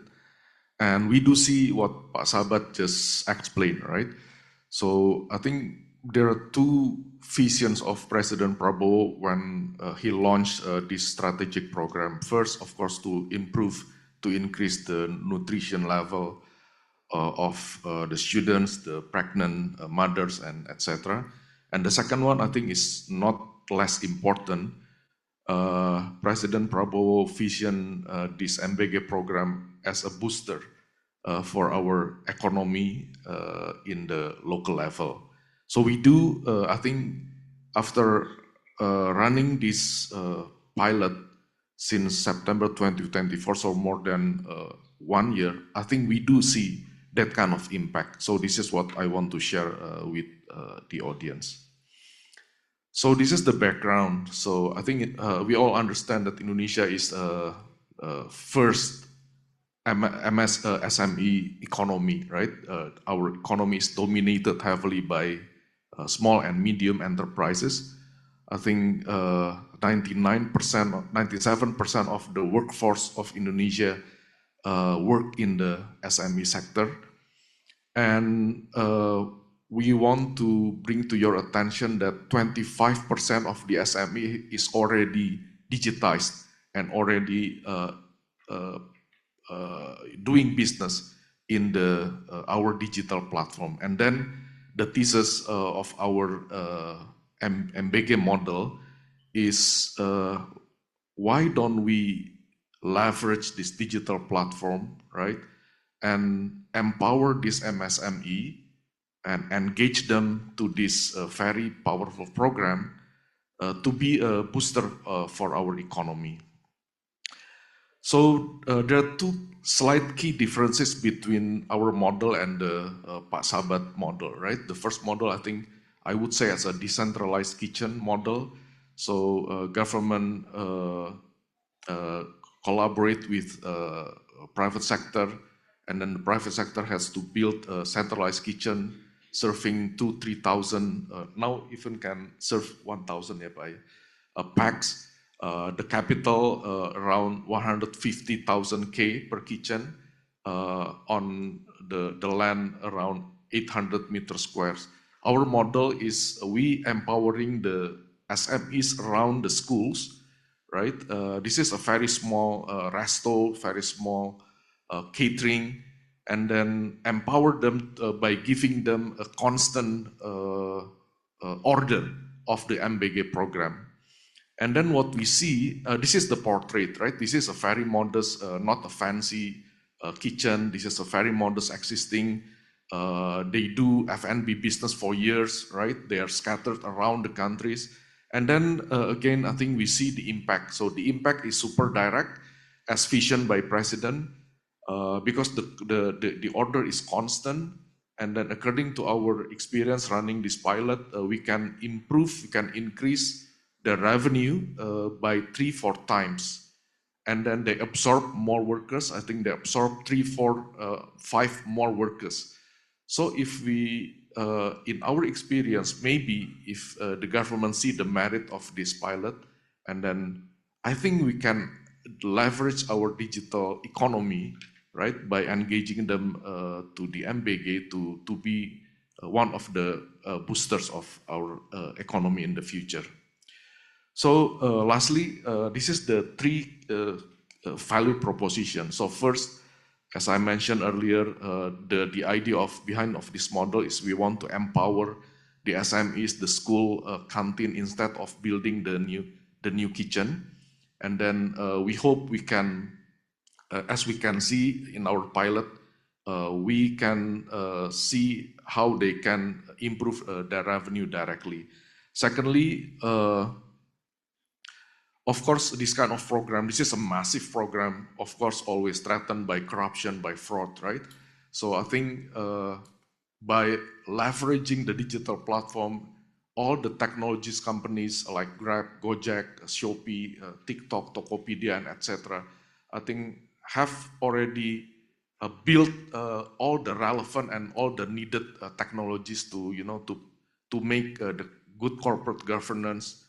And we do see what Pak Sabat just explained, right? So I think there are 2 visions of President Prabowo when he launched this strategic program. First, of course, to increase the nutrition level of the students, the pregnant mothers, and etc. And the second one, I think, is not less important. President Prabowo visioned this MBG program as a booster for our economy in the local level. So we do, I think, after running this pilot since September 2024, so more than 1 year, I think we do see that kind of impact. So this is what I want to share with the audience. So this is the background. So I think we all understand that Indonesia is first SME economy, right? Our economy is dominated heavily by small and medium enterprises. I think 99%, 97% of the workforce of Indonesia work in the SME sector. And we want to bring to your attention that 25% of the SME is already digitized and already doing business in our digital platform. And then the thesis of our MBG model is why don't we leverage this digital platform, right? And empower this MSME and engage them to this very powerful program to be a booster for our economy. So there are two slight key differences between our model and the Pak Sabat model, right? The first model, I think, I would say as a decentralized kitchen model. So government collaborate with private sector, and then the private sector has to build a centralized kitchen serving 2,000-3,000, now even can serve 1,000 packs. The capital around 150,000 K per kitchen on the land around 800 meter squares. Our model is we empowering the SMEs around the schools, right? This is a very small resto, very small catering, and then empower them by giving them a constant order of the MBG program. And then what we see, this is the portrait, right? This is a very modest, not a fancy kitchen. This is a very modest existing. They do F&B business for years, right? They are scattered around the countries. And then again, I think we see the impact. So the impact is super direct, as visioned by President, because the order is constant. And then according to our experience running this pilot, we can improve, we can increase the revenue by 3-4 times. And then they absorb more workers. I think they absorb 3, 4, 5 more workers. So if we, in our experience, maybe if the government see the merit of this pilot, and then I think we can leverage our digital economy, right, by engaging them to the MBG to be one of the boosters of our economy in the future. So lastly, this is the 3 value proposition. So first, as I mentioned earlier, the idea behind this model is we want to empower the SMEs, the school canteen, instead of building the new kitchen. And then we hope we can, as we can see in our pilot, we can see how they can improve their revenue directly. Secondly, of course, this kind of program, this is a massive program, of course, always threatened by corruption, by fraud, right? So I think by leveraging the digital platform, all the technologies companies like Grab, Gojek, Shopee, TikTok, Tokopedia, and etc., I think have already built all the relevant and all the needed technologies to, to make the good corporate governance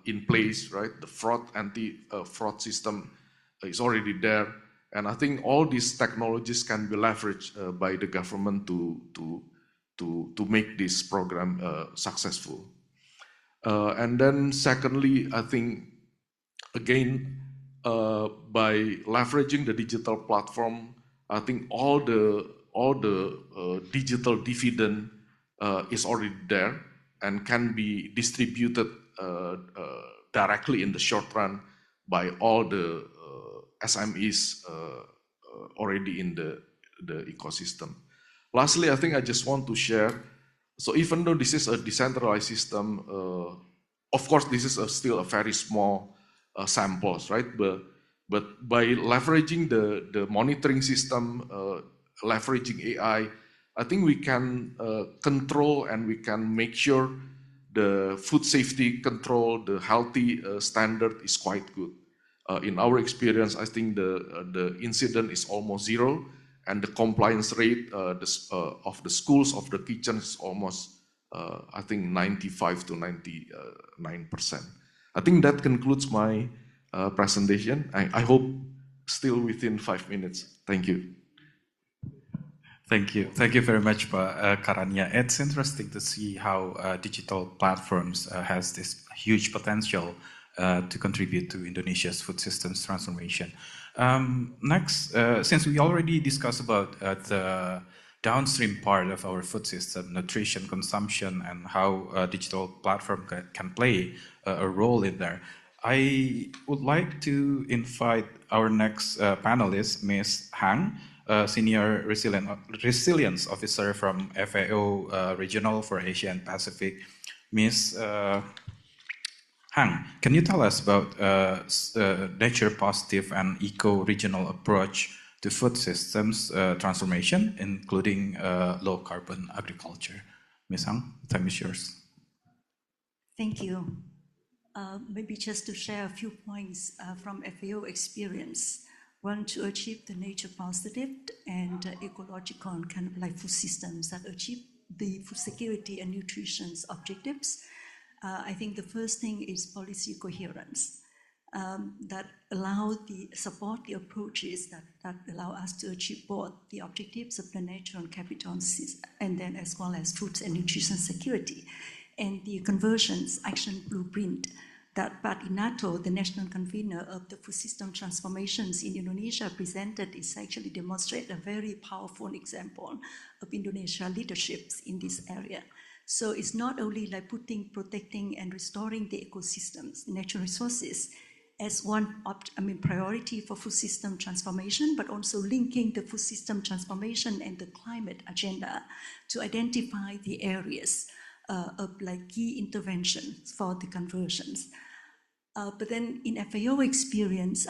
in place, right? The anti-fraud system is already there, and I think all these technologies can be leveraged by the government to make this program successful. And then secondly, I think again by leveraging the digital platform, I think all the digital dividend is already there and can be distributed directly in the short run by all the SMEs already in the ecosystem. Lastly, I think I just want to share, so even though this is a decentralized system, of course, this is still a very small samples, right? But by leveraging the monitoring system, leveraging AI, I think we can control and we can make sure the food safety control, the healthy standard is quite good. In our experience, I think the incident is almost zero, and the compliance rate of the schools, of the kitchens, is almost, I think, 95 to 99%. I think that concludes my presentation. I hope still within 5 minutes. Thank you. Thank you. Thank you very much, Karanya. It's interesting to see how digital platforms has this huge potential to contribute to Indonesia's food systems transformation. Next, since we already discussed about the downstream part of our food system, nutrition, consumption, and how digital platform can play a role in there, I would like to invite our next panelist, Ms. Hang, Senior Resilience Officer from FAO Regional for Asia and Pacific. Ms. Hang, can you tell us about nature positive and eco-regional approach to food systems transformation, including low carbon agriculture? Ms. Hang, the time is yours. Thank you. Maybe just to share a few points from FAO experience. One, to achieve the nature positive and ecological and kind of like food systems that achieve the food security and nutrition objectives. I think the first thing is policy coherence that support the approaches that allow us to achieve both the objectives of the nature and capital and then as well as food and nutrition security. And the convergence action blueprint that Pak Inato, the national convener of the food system transformations in Indonesia, presented is actually demonstrate a very powerful example of Indonesia leaderships in this area. So it's not only like protecting and restoring the ecosystems, natural resources as one priority for food system transformation, but also linking the food system transformation and the climate agenda to identify the areas of like key interventions for the conversions. But then in FAO experience,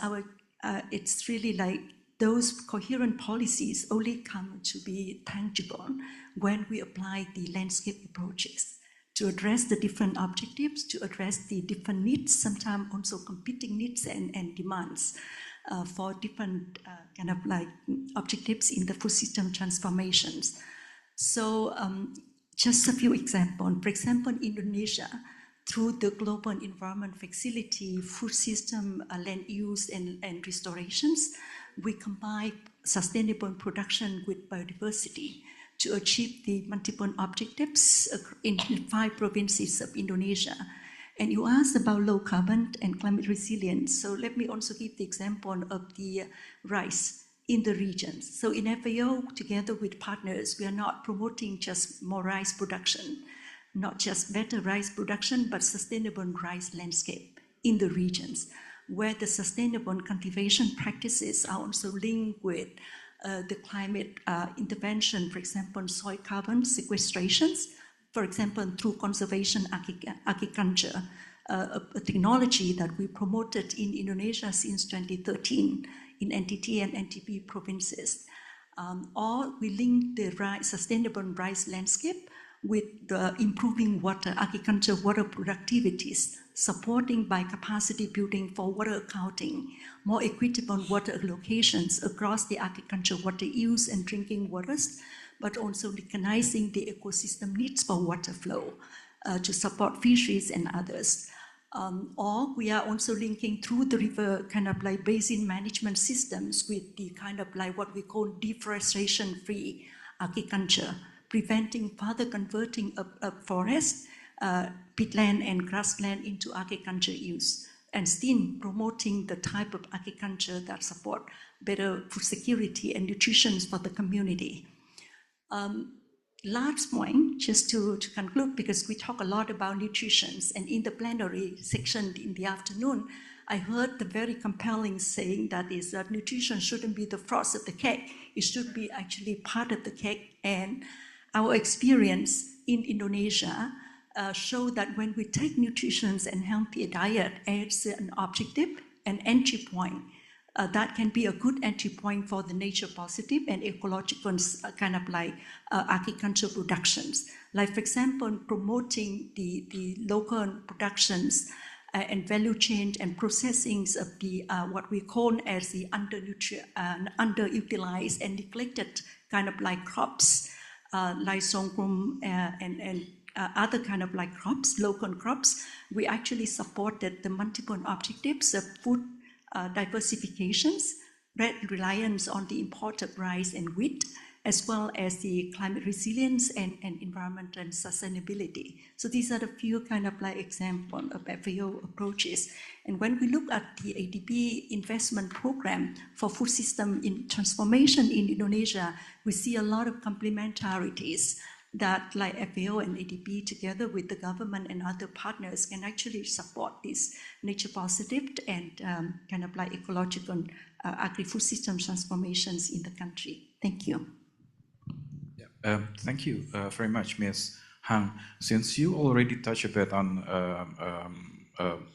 it's really like those coherent policies only come to be tangible when we apply the landscape approaches to address the different objectives, to address the different needs, sometimes also competing needs and demands for different kind of like objectives in the food system transformations. So just a few examples. For example, in Indonesia, through the Global Environment Facility, food system land use and restorations, we combine sustainable production with biodiversity to achieve the multiple objectives in 5 provinces of Indonesia. And you asked about low carbon and climate resilience. So let me also give the example of the rice in the regions. So in FAO, together with partners, we are not promoting just more rice production, not just better rice production, but sustainable rice landscape in the regions, where the sustainable cultivation practices are also linked with the climate intervention, for example, soil carbon sequestrations, for example, through conservation agriculture, a technology that we promoted in Indonesia since 2013 in NTT and NTP provinces. Or we link the sustainable rice landscape with the improving agriculture water productivities, supporting by capacity building for water accounting, more equitable water allocations across the agriculture water use and drinking waters, but also recognizing the ecosystem needs for water flow to support fisheries and others. Or we are also linking through the river kind of like basin management systems with the kind of like what we call deforestation-free agriculture, preventing further converting of forest, peatland and grassland into agriculture use, and still promoting the type of agriculture that support better food security and nutrition for the community. Last point, just to conclude, because we talk a lot about nutrition, and in the plenary section in the afternoon, I heard the very compelling saying that is that nutrition shouldn't be the frost of the cake, it should be actually part of the cake. And our experience in Indonesia show that when we take nutrition and healthy diet as an objective, an entry point, that can be a good entry point for the nature positive and ecological kind of like agricultural productions. Like, for example, promoting the local productions and value chain and processings of the what we call as the underutilized and neglected kind of like crops, like sorghum and other kind of like crops, local crops. We actually supported the multiple objectives of food diversifications, reliance on the imported rice and wheat, as well as the climate resilience and environmental and sustainability. So these are the few kind of like examples of FAO approaches. And when we look at the ADB investment program for food system in transformation in Indonesia, we see a lot of complementarities that like FAO and ADB together with the government and other partners can actually support these nature positive and kind of like ecological agri-food system transformations in the country. Thank you. Thank you very much, Ms. Hang. Since you already touched a bit on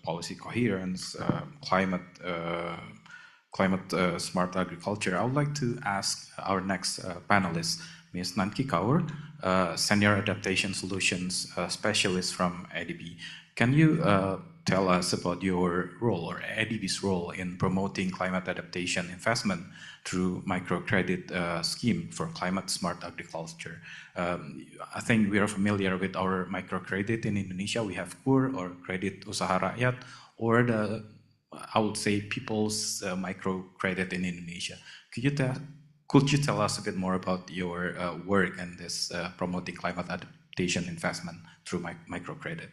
policy coherence, climate smart agriculture, I would like to ask our next panelist, Ms. Nanki Kaur, Senior Adaptation Solutions Specialist from ADB. Can you tell us about your role or ADB's role in promoting climate adaptation investment through microcredit scheme for climate smart agriculture? I think we are familiar with our microcredit in Indonesia. We have KUR or Kredit Usaha Rakyat, or the, I would say, people's microcredit in Indonesia. Could you tell us a bit more about your work and this promoting climate adaptation investment through microcredit?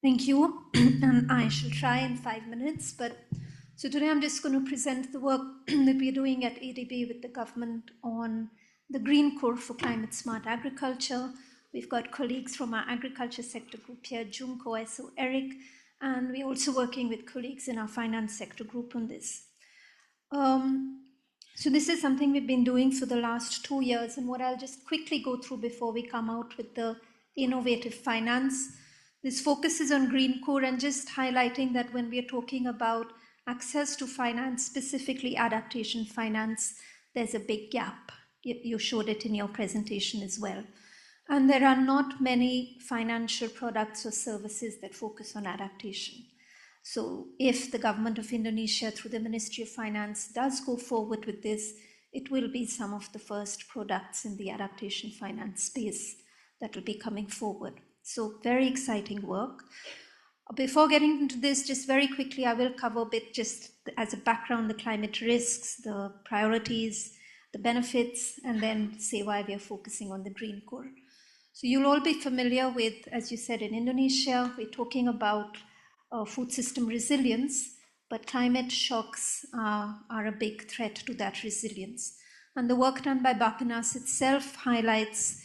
Thank you, and I shall try in 5 minutes. So today I'm just going to present the work that we're doing at ADB with the government on the Green Core for Climate Smart Agriculture. We've got colleagues from our agriculture sector group here, Junko, Eso, Eric, and we're also working with colleagues in our finance sector group on this. So this is something we've been doing for the last 2 years, and what I'll just quickly go through before we come out with the innovative finance. This focuses on Green Core and just highlighting that when we are talking about access to finance, specifically adaptation finance, there's a big gap. You showed it in your presentation as well. And there are not many financial products or services that focus on adaptation. So if the government of Indonesia, through the Ministry of Finance, does go forward with this, it will be some of the first products in the adaptation finance space that will be coming forward. So very exciting work. Before getting into this, just very quickly, I will cover a bit just as a background, the climate risks, the priorities, the benefits, and then say why we are focusing on the Green Core. So you'll all be familiar with, as you said, in Indonesia, we're talking about food system resilience, but climate shocks are a big threat to that resilience. And the work done by Bapenas itself highlights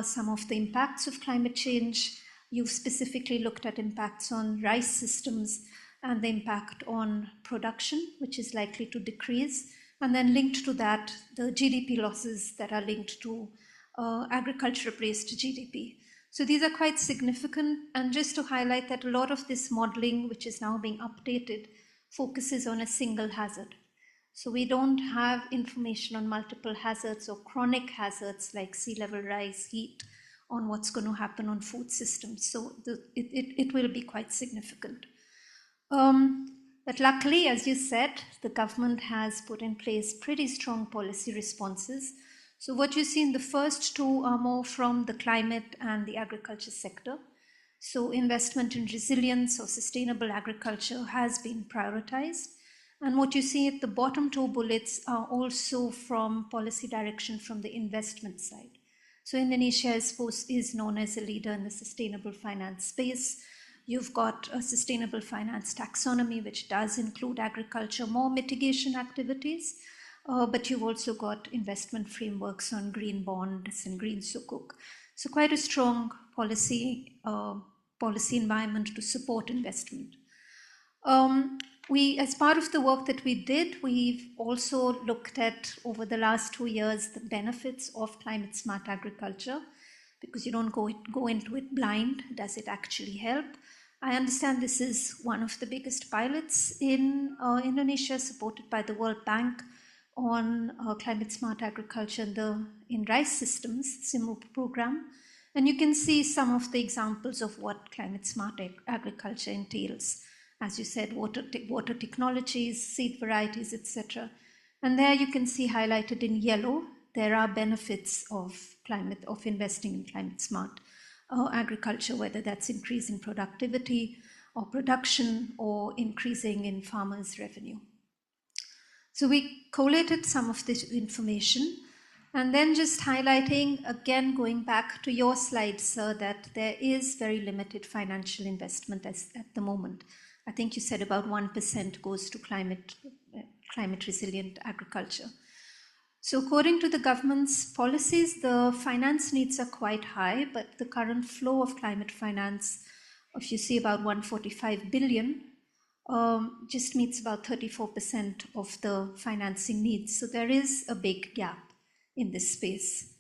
some of the impacts of climate change. You've specifically looked at impacts on rice systems and the impact on production, which is likely to decrease. And then linked to that, the GDP losses that are linked to agriculture-based GDP. So these are quite significant. And just to highlight that a lot of this modeling, which is now being updated, focuses on a single hazard. So we don't have information on multiple hazards or chronic hazards like sea level rise, heat, on what's going to happen on food systems. So it will be quite significant. But luckily, as you said, the government has put in place pretty strong policy responses. So what you see in the first two are more from the climate and the agriculture sector. So investment in resilience or sustainable agriculture has been prioritized. And what you see at the bottom two bullets are also from policy direction from the investment side. So Indonesia is known as a leader in the sustainable finance space. You've got a sustainable finance taxonomy, which does include agriculture, more mitigation activities, but you've also got investment frameworks on green bonds and green sukuk. So quite a strong policy environment to support investment. As part of the work that we did, we've also looked at, over the last 2 years, the benefits of climate smart agriculture, because you don't go into it blind. Does it actually help? I understand this is one of the biggest pilots in Indonesia, supported by the World Bank on climate smart agriculture in rice systems, SIMRUP program. And you can see some of the examples of what climate smart agriculture entails. As you said, water technologies, seed varieties, etc. And there you can see highlighted in yellow, there are benefits of investing in climate smart agriculture, whether that's increasing productivity or production or increasing in farmers' revenue. So we collated some of this information and then just highlighting, again, going back to your slide, sir, that there is very limited financial investment at the moment. I think you said about 1% goes to climate resilient agriculture. So according to the government's policies, the finance needs are quite high, but the current flow of climate finance, if you see about 145 billion, just meets about 34% of the financing needs. So there is a big gap in this space.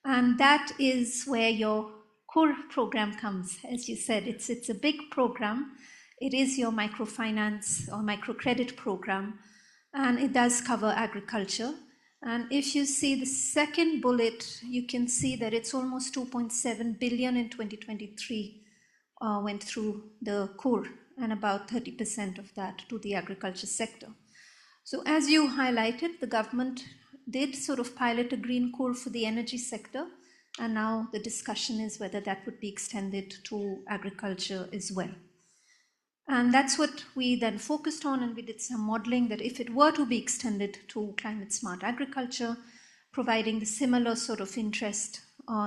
And that is where your core program comes. As you said, it's a big program. It is your microfinance or microcredit program, and it does cover agriculture. And if you see the second bullet, you can see that it's almost 2.7 billion in 2023 went through the core, and about 30% of that to the agriculture sector. So as you highlighted, the government did sort of pilot a green core for the energy sector, and now the discussion is whether that would be extended to agriculture as well. And that's what we then focused on, and we did some modeling that if it were to be extended to climate smart agriculture, providing the similar sort of interest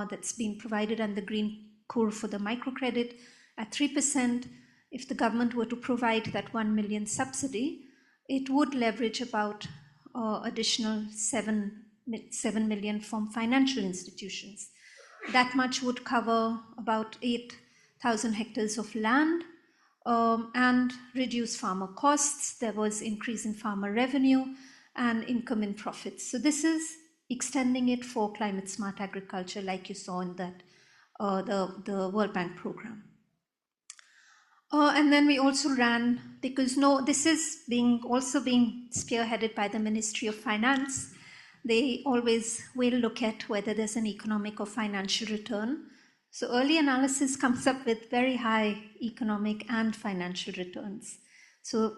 that's been provided under the green core for the microcredit at 3%, if the government were to provide that 1 million subsidy, it would leverage about additional 7 million from financial institutions. That much would cover about 8,000 hectares of land, and reduce farmer costs. There was increase in farmer revenue and income in profits. So this is extending it for climate smart agriculture, like you saw in that the World Bank program. And then we also ran, because this is also being spearheaded by the Ministry of Finance. They always will look at whether there's an economic or financial return. So early analysis comes up with very high economic and financial returns. So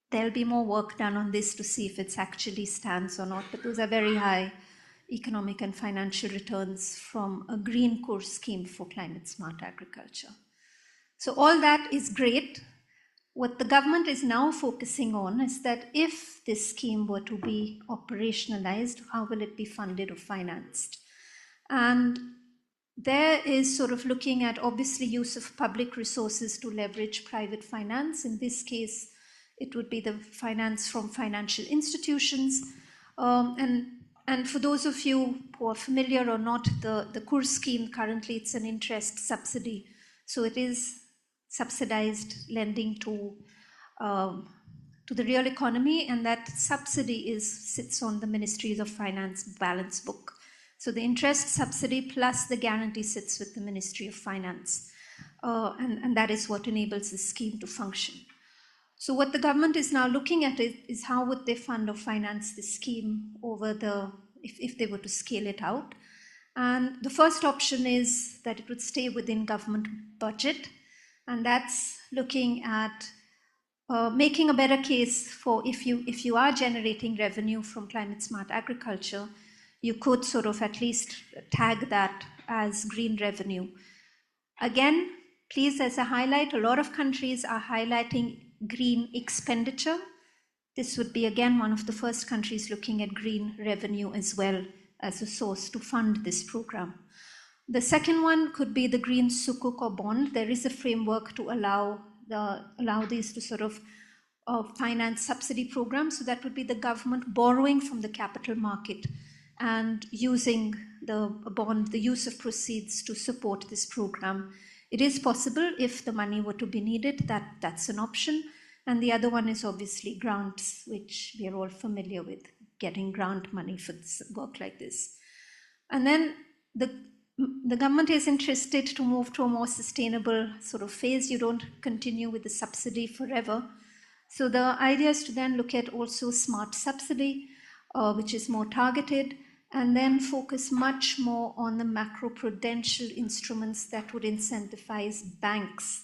there'll be more work done on this to see if it actually stands or not, but those are very high economic and financial returns from a green core scheme for climate smart agriculture. So all that is great. What the government is now focusing on is that if this scheme were to be operationalized, how will it be funded or financed? And there is sort of looking at obviously use of public resources to leverage private finance. In this case, it would be the finance from financial institutions. And for those of you who are familiar or not, the core scheme currently, it's an interest subsidy. So it is subsidized lending to the real economy, and that subsidy sits on the Ministries of Finance balance book. So the interest subsidy plus the guarantee sits with the Ministry of Finance. And that is what enables the scheme to function. So what the government is now looking at is how would they fund or finance the scheme if they were to scale it out. And the first option is that it would stay within government budget. And that's looking at making a better case for if you are generating revenue from climate smart agriculture, you could sort of at least tag that as green revenue. Again, please, as a highlight, a lot of countries are highlighting green expenditure. This would be, again, one of the first countries looking at green revenue as well as a source to fund this program. The second one could be the green sukuk or bond. There is a framework to allow these to sort of finance subsidy programs. So that would be the government borrowing from the capital market and using the bond, the use of proceeds to support this program. It is possible if the money were to be needed, that's an option. And the other one is obviously grants, which we are all familiar with, getting grant money for this work like this. And then the government is interested to move to a more sustainable sort of phase. You don't continue with the subsidy forever. So the idea is to then look at also smart subsidy, which is more targeted, and then focus much more on the macroprudential instruments that would incentivize banks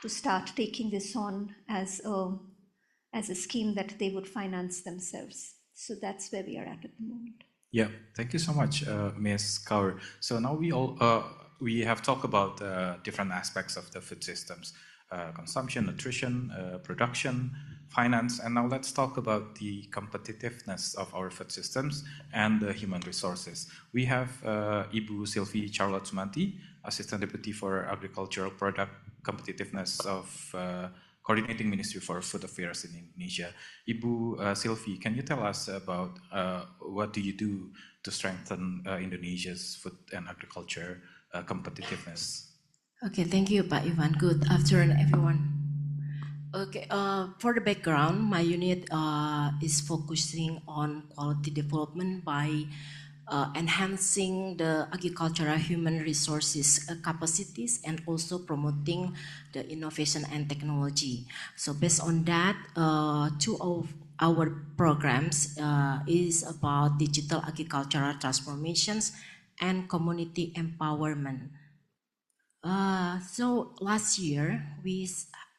to start taking this on as a scheme that they would finance themselves. So that's where we are at the moment. Yeah, thank you so much, Ms. Kaur. So now we have talked about different aspects of the food systems, consumption, nutrition, production, finance, and now let's talk about the competitiveness of our food systems and the human resources. We have Ibu Sylvie Charlotte Sumanti, Assistant Deputy for Agricultural Product Competitiveness of Coordinating Ministry for Food Affairs in Indonesia. Ibu Sylvie, can you tell us about what do you do to strengthen Indonesia's food and agriculture competitiveness? Okay, thank you, Pak Ivan. Good afternoon, everyone. Okay, for the background, my unit is focusing on quality development by enhancing the agricultural human resources capacities and also promoting the innovation and technology. So based on that, two of our programs is about digital agricultural transformations and community empowerment. So last year, we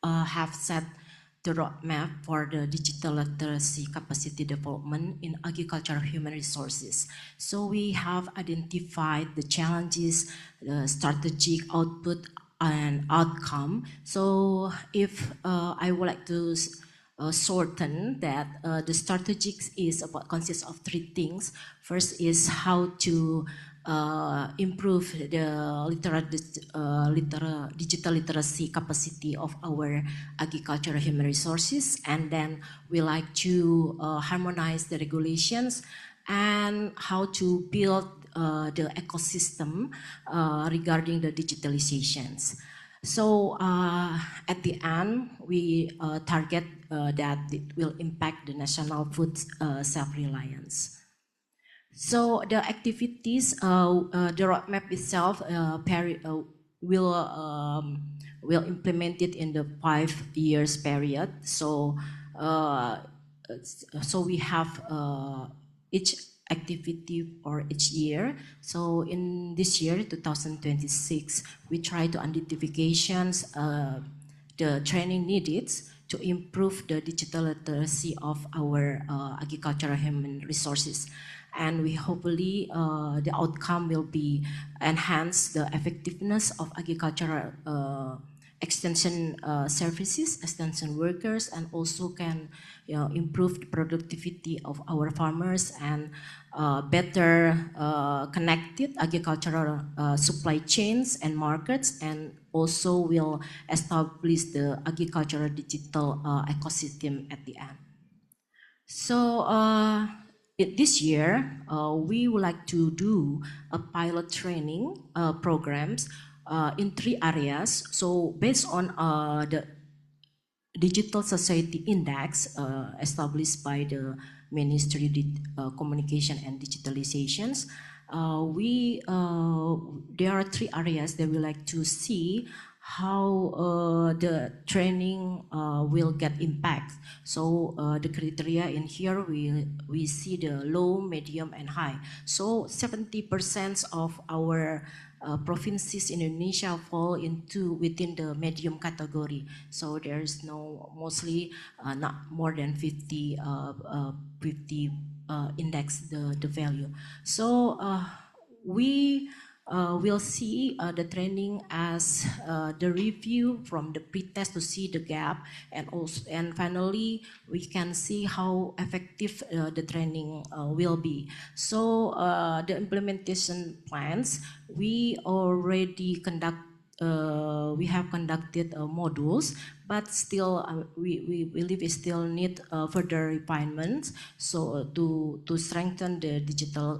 have set the roadmap for the digital literacy capacity development in agricultural human resources. So we have identified the challenges, the strategic output and outcome. So if I would like to shorten that, the strategic is consists of three things. First is how to improve the digital literacy capacity of our agricultural human resources, and then we like to harmonize the regulations and how to build the ecosystem regarding the digitalizations. So at the end, we target that it will impact the national food self-reliance. So the activities, the roadmap itself will implement it in the 5 years period. So we have each activity for each year. So in this year, 2026, we try to identifications the training needed to improve the digital literacy of our agricultural human resources. And we hopefully the outcome will be enhance the effectiveness of agricultural extension services, extension workers, and also can improve the productivity of our farmers and better connected agricultural supply chains and markets, and also will establish the agricultural digital ecosystem at the end. So this year, we would like to do a pilot training programs in 3 areas. So based on the Digital Society Index established by the Ministry of Communication and Digitalizations, there are 3 areas that we like to see how the training will get impact. So the criteria in here, we see the low, medium, and high. So 70% of our provinces in Indonesia fall within the medium category. So there is mostly not more than 50 index the value. So we will see the training as the review from the pre-test to see the gap, and finally we can see how effective the training will be. So the implementation plans, we already we have conducted modules, but still we believe we still need further refinements, so to strengthen the digital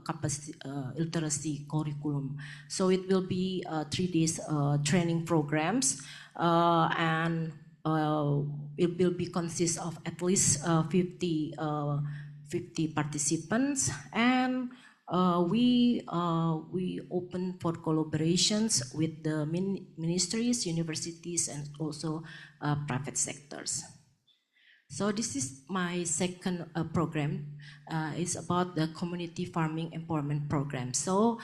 capacity literacy curriculum. So it will be 3 days training programs, and it will be consist of at least 50 participants, and we open for collaborations with the ministries, universities, and also private sectors. So this is my second program. It's about the community farming empowerment program. So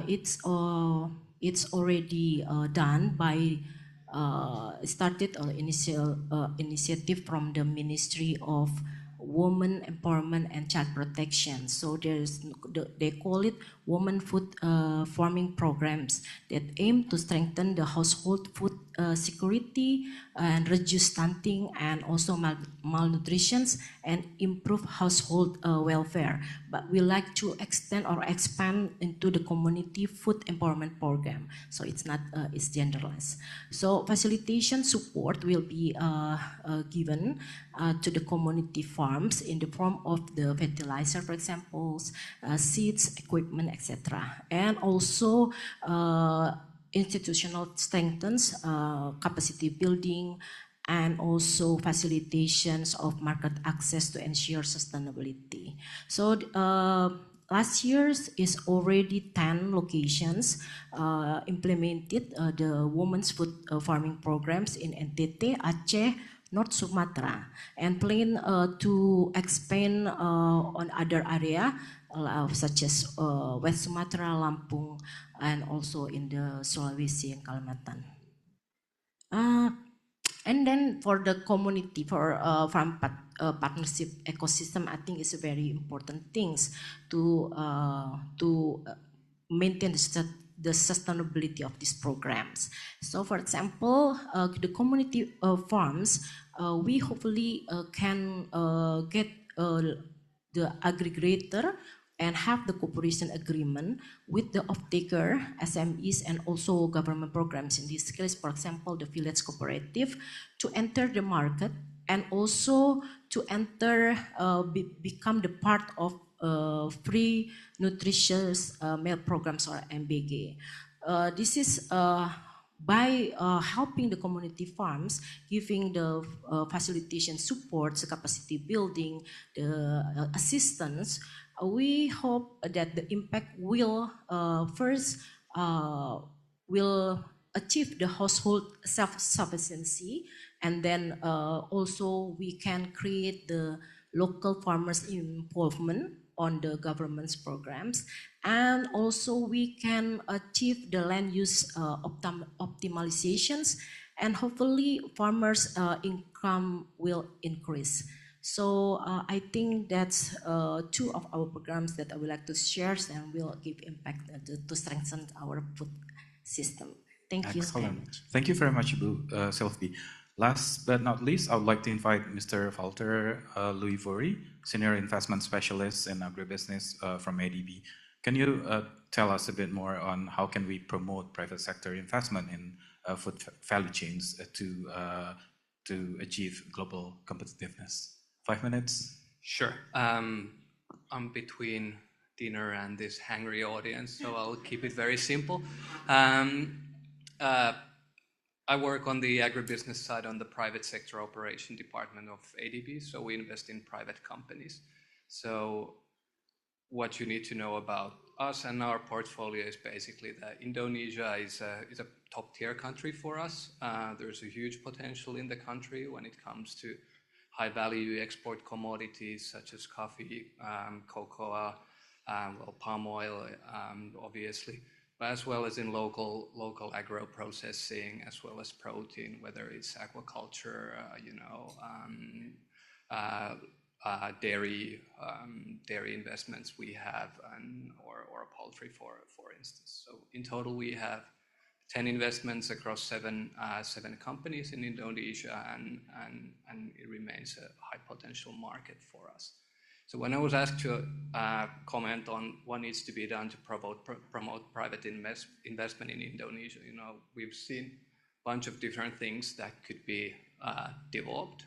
it's already done by started an initial initiative from the Ministry of Women Empowerment and Child Protection. So they call it Women Food Farming Programs that aim to strengthen the household food security and reduce stunting and also malnutrition and improve household welfare. But we like to extend or expand into the community food empowerment program. So it's not it's genderless. So facilitation support will be given to the community farms in the form of the fertilizer, for example, seeds, equipment, etc. And also institutional strengthens capacity building and also facilitations of market access to ensure sustainability. So last year is already 10 locations implemented the women's food farming programs in NTT, Aceh, North Sumatra, and plan to expand on other area such as West Sumatra, Lampung, and also in the Sulawesi and Kalimantan. And then for the community, for farm partnership ecosystem, I think it's a very important things to maintain the sustainability of these programs. So for example, the community farms, we hopefully can get the aggregator and have the cooperation agreement with the off-taker, SMEs, and also government programs. In this case, for example, the village cooperative, to enter the market and also to enter, become the part of free nutritious meal programs or MBG. This is by helping the community farms, giving the facilitation support, the capacity building, the assistance, we hope that the impact will first will achieve the household self-sufficiency, and then also we can create the local farmers' involvement on the government's programs, and also we can achieve the land use optimalizations, and hopefully farmers' income will increase. So I think that's two of our programs that I would like to share and will give impact to strengthen our food system. Thank you very much. Thank you very much, Bu Sylvie. Last but not least, I would like to invite Mr. Walter Louis Vori, Senior Investment Specialist in Agribusiness from ADB. Can you tell us a bit more on how can we promote private sector investment in food value chains to achieve global competitiveness? 5 minutes? Sure. I'm between dinner and this hungry audience, so I'll keep it very simple. I work on the agribusiness side on the private sector operation department of ADB, so we invest in private companies. So what you need to know about us and our portfolio is basically that Indonesia is a top tier country for us. There's a huge potential in the country when it comes to high value export commodities such as coffee, cocoa, palm oil, obviously, but as well as in local agro processing, as well as protein, whether it's aquaculture, dairy investments we have, or poultry, for instance. So in total, we have 10 investments across seven companies in Indonesia, and it remains a high potential market for us. So when I was asked to comment on what needs to be done to promote private investment in Indonesia, we've seen a bunch of different things that could be developed,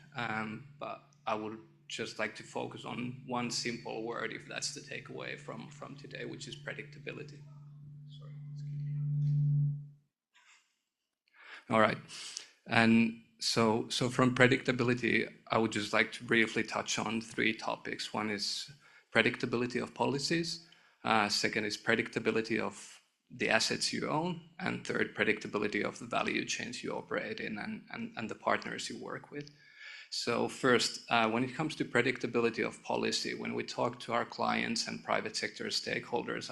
but I would just like to focus on one simple word, if that's the takeaway from today, which is predictability. All right, and so from predictability, I would just like to briefly touch on 3 topics. One is predictability of policies, Second is predictability of the assets you own. And third, predictability of the value chains you operate in and the partners you work with. So first, when it comes to predictability of policy, when we talk to our clients and private sector stakeholders,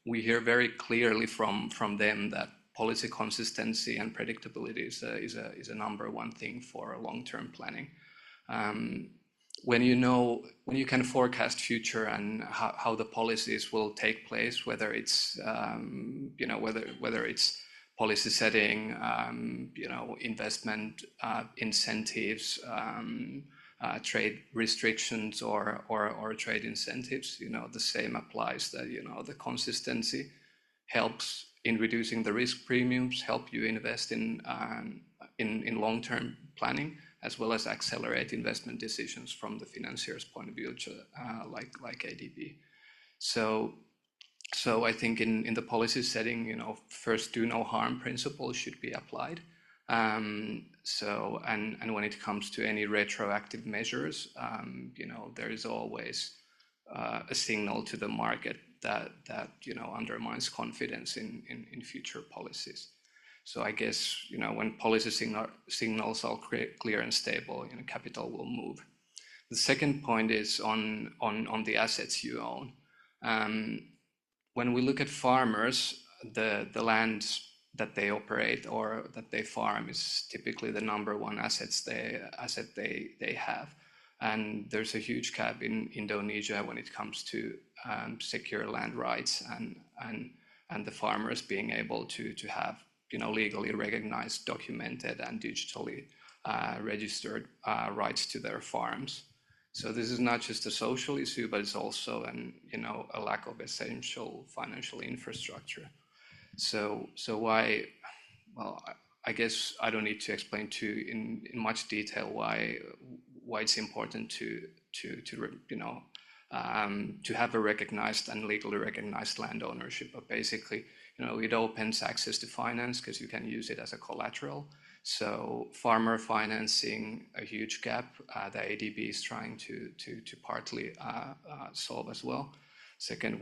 we hear very clearly from them that policy consistency and predictability is a number one thing for long-term planning. When you can forecast future and how the policies will take place, whether it's whether it's policy setting, investment incentives, trade restrictions, or trade incentives, the same applies. That the consistency helps in reducing the risk premiums, help you invest in long-term planning, as well as accelerate investment decisions from the financier's point of view, like ADB. So I think in the policy setting, first do no harm principle should be applied. And when it comes to any retroactive measures, there is always a signal to the market that undermines confidence in future policies. So I guess when policy signals are clear and stable, capital will move. The second point is on the assets you own. When we look at farmers, the land that they operate or that they farm is typically the number one asset they have. And there's a huge gap in Indonesia when it comes to secure land rights and the farmers being able to have legally recognized, documented, and digitally registered rights to their farms. So this is not just a social issue, but it's also a lack of essential financial infrastructure. So why? Well, I guess I don't need to explain in much detail why it's important to have a recognized and legally recognized land ownership. But basically, it opens access to finance because you can use it as a collateral. So farmer financing, a huge gap the ADB is trying to partly solve as well. Second,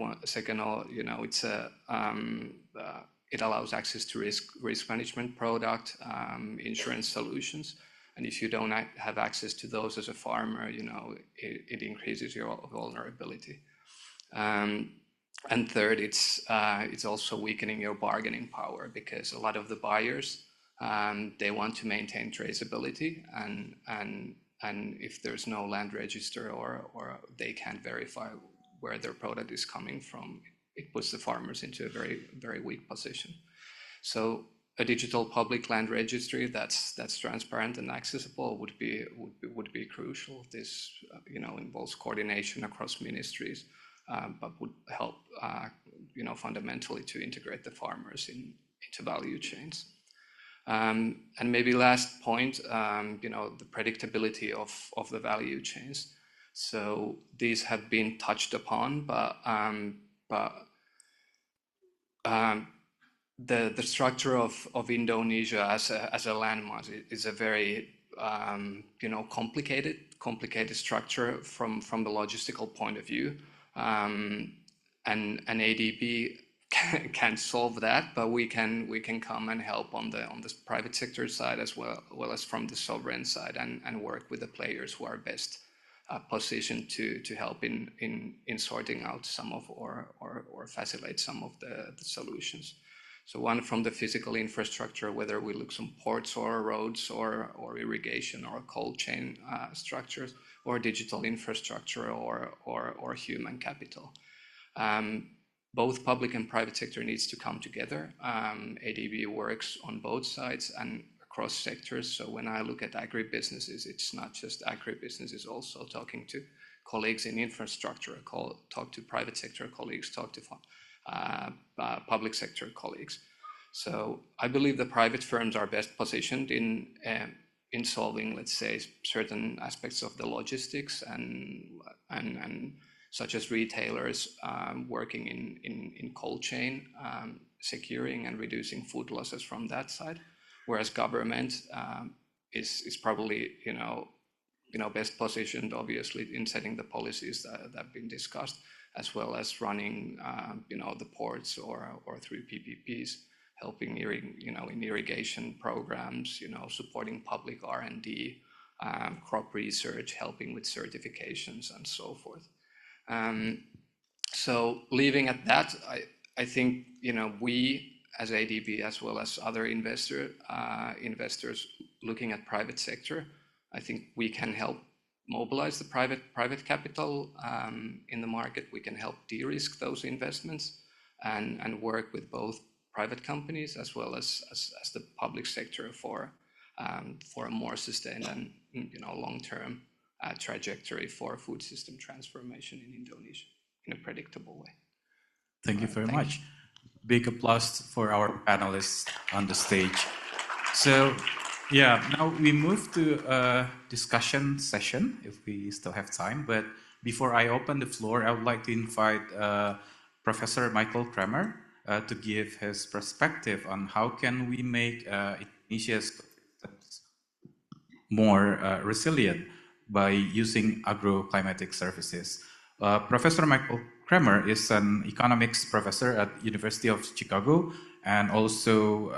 it allows access to risk management product, insurance solutions. And if you don't have access to those as a farmer, it increases your vulnerability. And third, it's also weakening your bargaining power because a lot of the buyers, they want to maintain traceability, and if there's no land register or they can't verify where their product is coming from, it puts the farmers into a very, very weak position. So a digital public land registry that's transparent and accessible would be crucial. This involves coordination across ministries, but would help fundamentally to integrate the farmers into value chains. And maybe last point, the predictability of the value chains. So these have been touched upon, but the structure of Indonesia as a landmass is a very complicated structure from the logistical point of view, and ADB can't solve that, but we can come and help on the private sector side as well as from the sovereign side and work with the players who are best positioned to help in sorting out some of or facilitate some of the solutions. So one from the physical infrastructure, whether we look some ports or roads or irrigation or cold chain structures, or digital infrastructure or human capital. Both public and private sector needs to come together. ADB works on both sides and across sectors. So when I look at agribusinesses, it's not just agribusiness, it's also talking to colleagues in infrastructure, talk to private sector colleagues, talk to public sector colleagues. So I believe the private firms are best positioned in solving, let's say, certain aspects of the logistics and such as retailers working in cold chain, securing and reducing food losses from that side, whereas government is probably best positioned, obviously, in setting the policies that have been discussed, as well as running, the ports or through PPPs, helping in irrigation programs, supporting public R&D, crop research, helping with certifications and so forth. So leaving at that, I think we as ADB, as well as other investors looking at private sector, I think we can help mobilize the private capital in the market. We can help de-risk those investments and work with both private companies as well as the public sector for a more sustained and long-term trajectory for food system transformation in Indonesia in a predictable way. Thank you very much. Big applause for our panelists on the stage. So, yeah, now we move to a discussion session, if we still have time. But before I open the floor, I would like to invite Professor Michael Kramer to give his perspective on how can we make Indonesia's more resilient by using agroclimatic services. Professor Michael Kramer is an economics professor at University of Chicago and also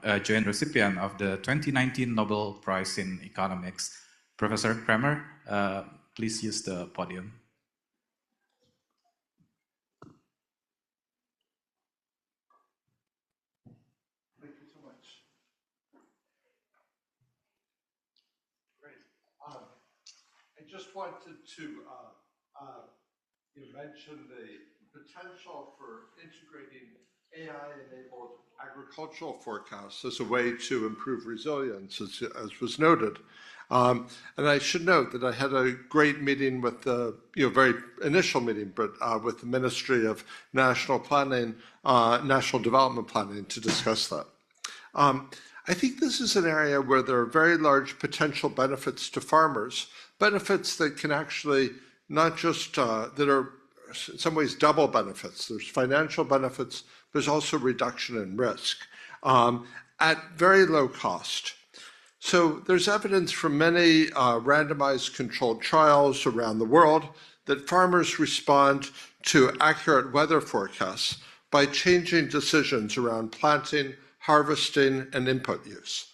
a joint recipient of the 2019 Nobel Prize in Economics. Professor Kramer, please use the podium. Thank you so much. Great. I just wanted to mention the potential for integrating AI-enabled agricultural forecasts as a way to improve resilience, as was noted. And I should note that I had a great meeting with the, very initial meeting, but with the Ministry of National Planning, National Development Planning to discuss that. I think this is an area where there are very large potential benefits to farmers, benefits that can actually not just, that are in some ways double benefits. There's financial benefits, there's also reduction in risk at very low cost. So there's evidence from many randomized controlled trials around the world that farmers respond to accurate weather forecasts by changing decisions around planting, harvesting, and input use.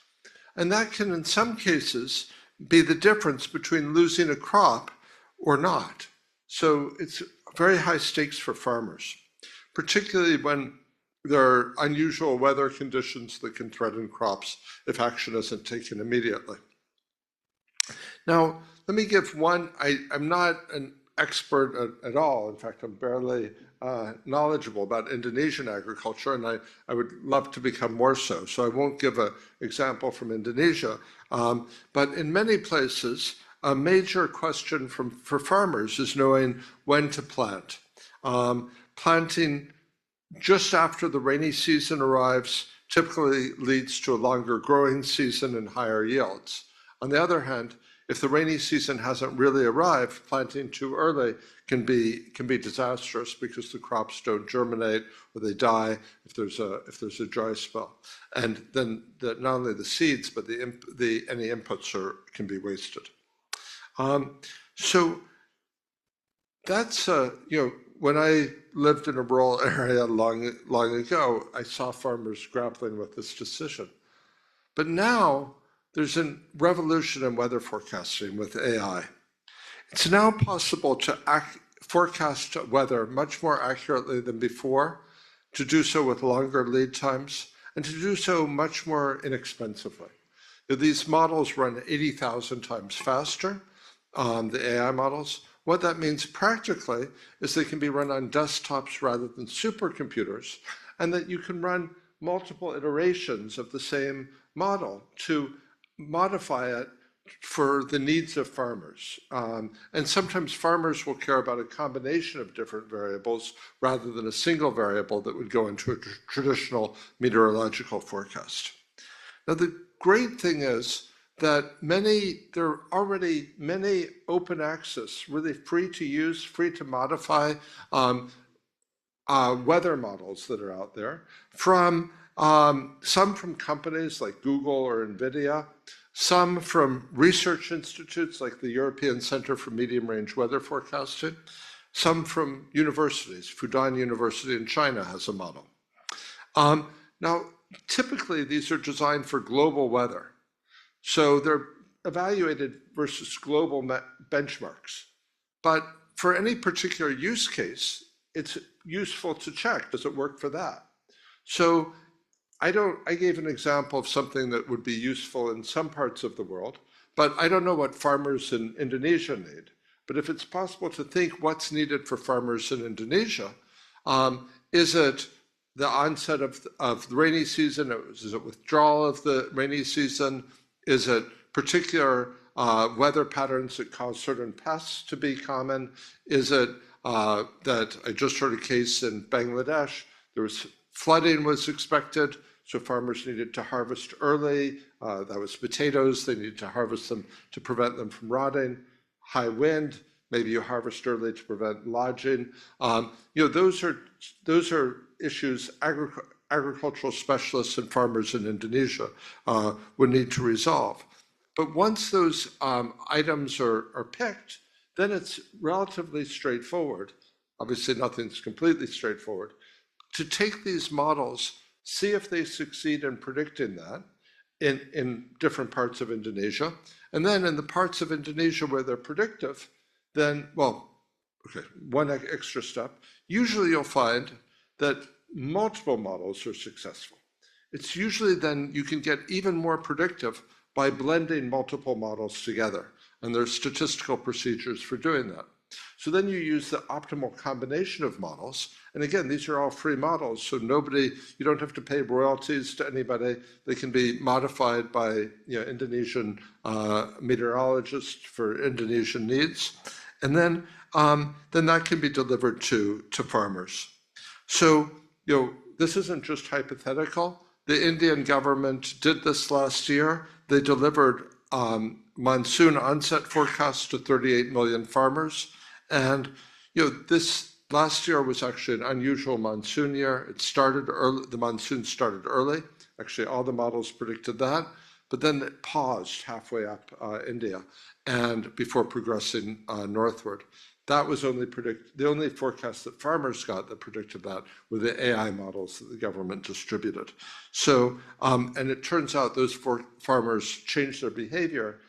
And that can, in some cases, be the difference between losing a crop or not. So it's very high stakes for farmers, particularly when there are unusual weather conditions that can threaten crops if action isn't taken immediately. Now, let me give one, I'm not an expert at all. In fact, I'm barely knowledgeable about Indonesian agriculture, and I would love to become more so. So I won't give an example from Indonesia, but in many places, a major question for farmers is knowing when to plant. Planting just after the rainy season arrives typically leads to a longer growing season and higher yields. On the other hand, if the rainy season hasn't really arrived, planting too early can be disastrous because the crops don't germinate or they die if there's a dry spell. And then not only the seeds, but any inputs can be wasted. So that's when I lived in a rural area long ago, I saw farmers grappling with this decision. But now there's a revolution in weather forecasting with AI. It's now possible to forecast weather much more accurately than before, to do so with longer lead times, and to do so much more inexpensively. These models run 80,000 times faster, the AI models. What that means practically is they can be run on desktops rather than supercomputers, and that you can run multiple iterations of the same model to modify it for the needs of farmers. And sometimes farmers will care about a combination of different variables rather than a single variable that would go into a traditional meteorological forecast. Now, the great thing is that there are already many open access, really free to use, free to modify weather models that are out there, from some from companies like Google or NVIDIA, some from research institutes like the European Center for Medium Range Weather Forecasting, some from universities. Fudan University in China has a model. Now, typically, these are designed for global weather. So they're evaluated versus global benchmarks. But for any particular use case, it's useful to check, does it work for that? So I gave an example of something that would be useful in some parts of the world, but I don't know what farmers in Indonesia need. But if it's possible to think what's needed for farmers in Indonesia, is it the onset of the rainy season? Is it withdrawal of the rainy season? Is it particular weather patterns that cause certain pests to be common? Is it that I just heard a case in Bangladesh, there was flooding was expected, so farmers needed to harvest early. That was potatoes, they needed to harvest them to prevent them from rotting. High wind, maybe you harvest early to prevent lodging. Those are issues agricultural specialists and farmers in Indonesia would need to resolve. But once those items are picked, then it's relatively straightforward. Obviously, nothing's completely straightforward. To take these models, see if they succeed in predicting that in different parts of Indonesia. And then in the parts of Indonesia where they're predictive, then, well, okay, one extra step. Usually you'll find that multiple models are successful. It's usually then you can get even more predictive by blending multiple models together. And there's statistical procedures for doing that. So then you use the optimal combination of models. And again, these are all free models, so you don't have to pay royalties to anybody. They can be modified by Indonesian meteorologists for Indonesian needs. And then that can be delivered to farmers. So, this isn't just hypothetical. The Indian government did this last year. They delivered monsoon onset forecasts to 38 million farmers. And this last year was actually an unusual monsoon year. It started early, the monsoon started early. Actually, all the models predicted that, but then it paused halfway up India and before progressing northward. That was the only forecast that farmers got that predicted that were the AI models that the government distributed. So, and it turns out those farmers changed their behavior.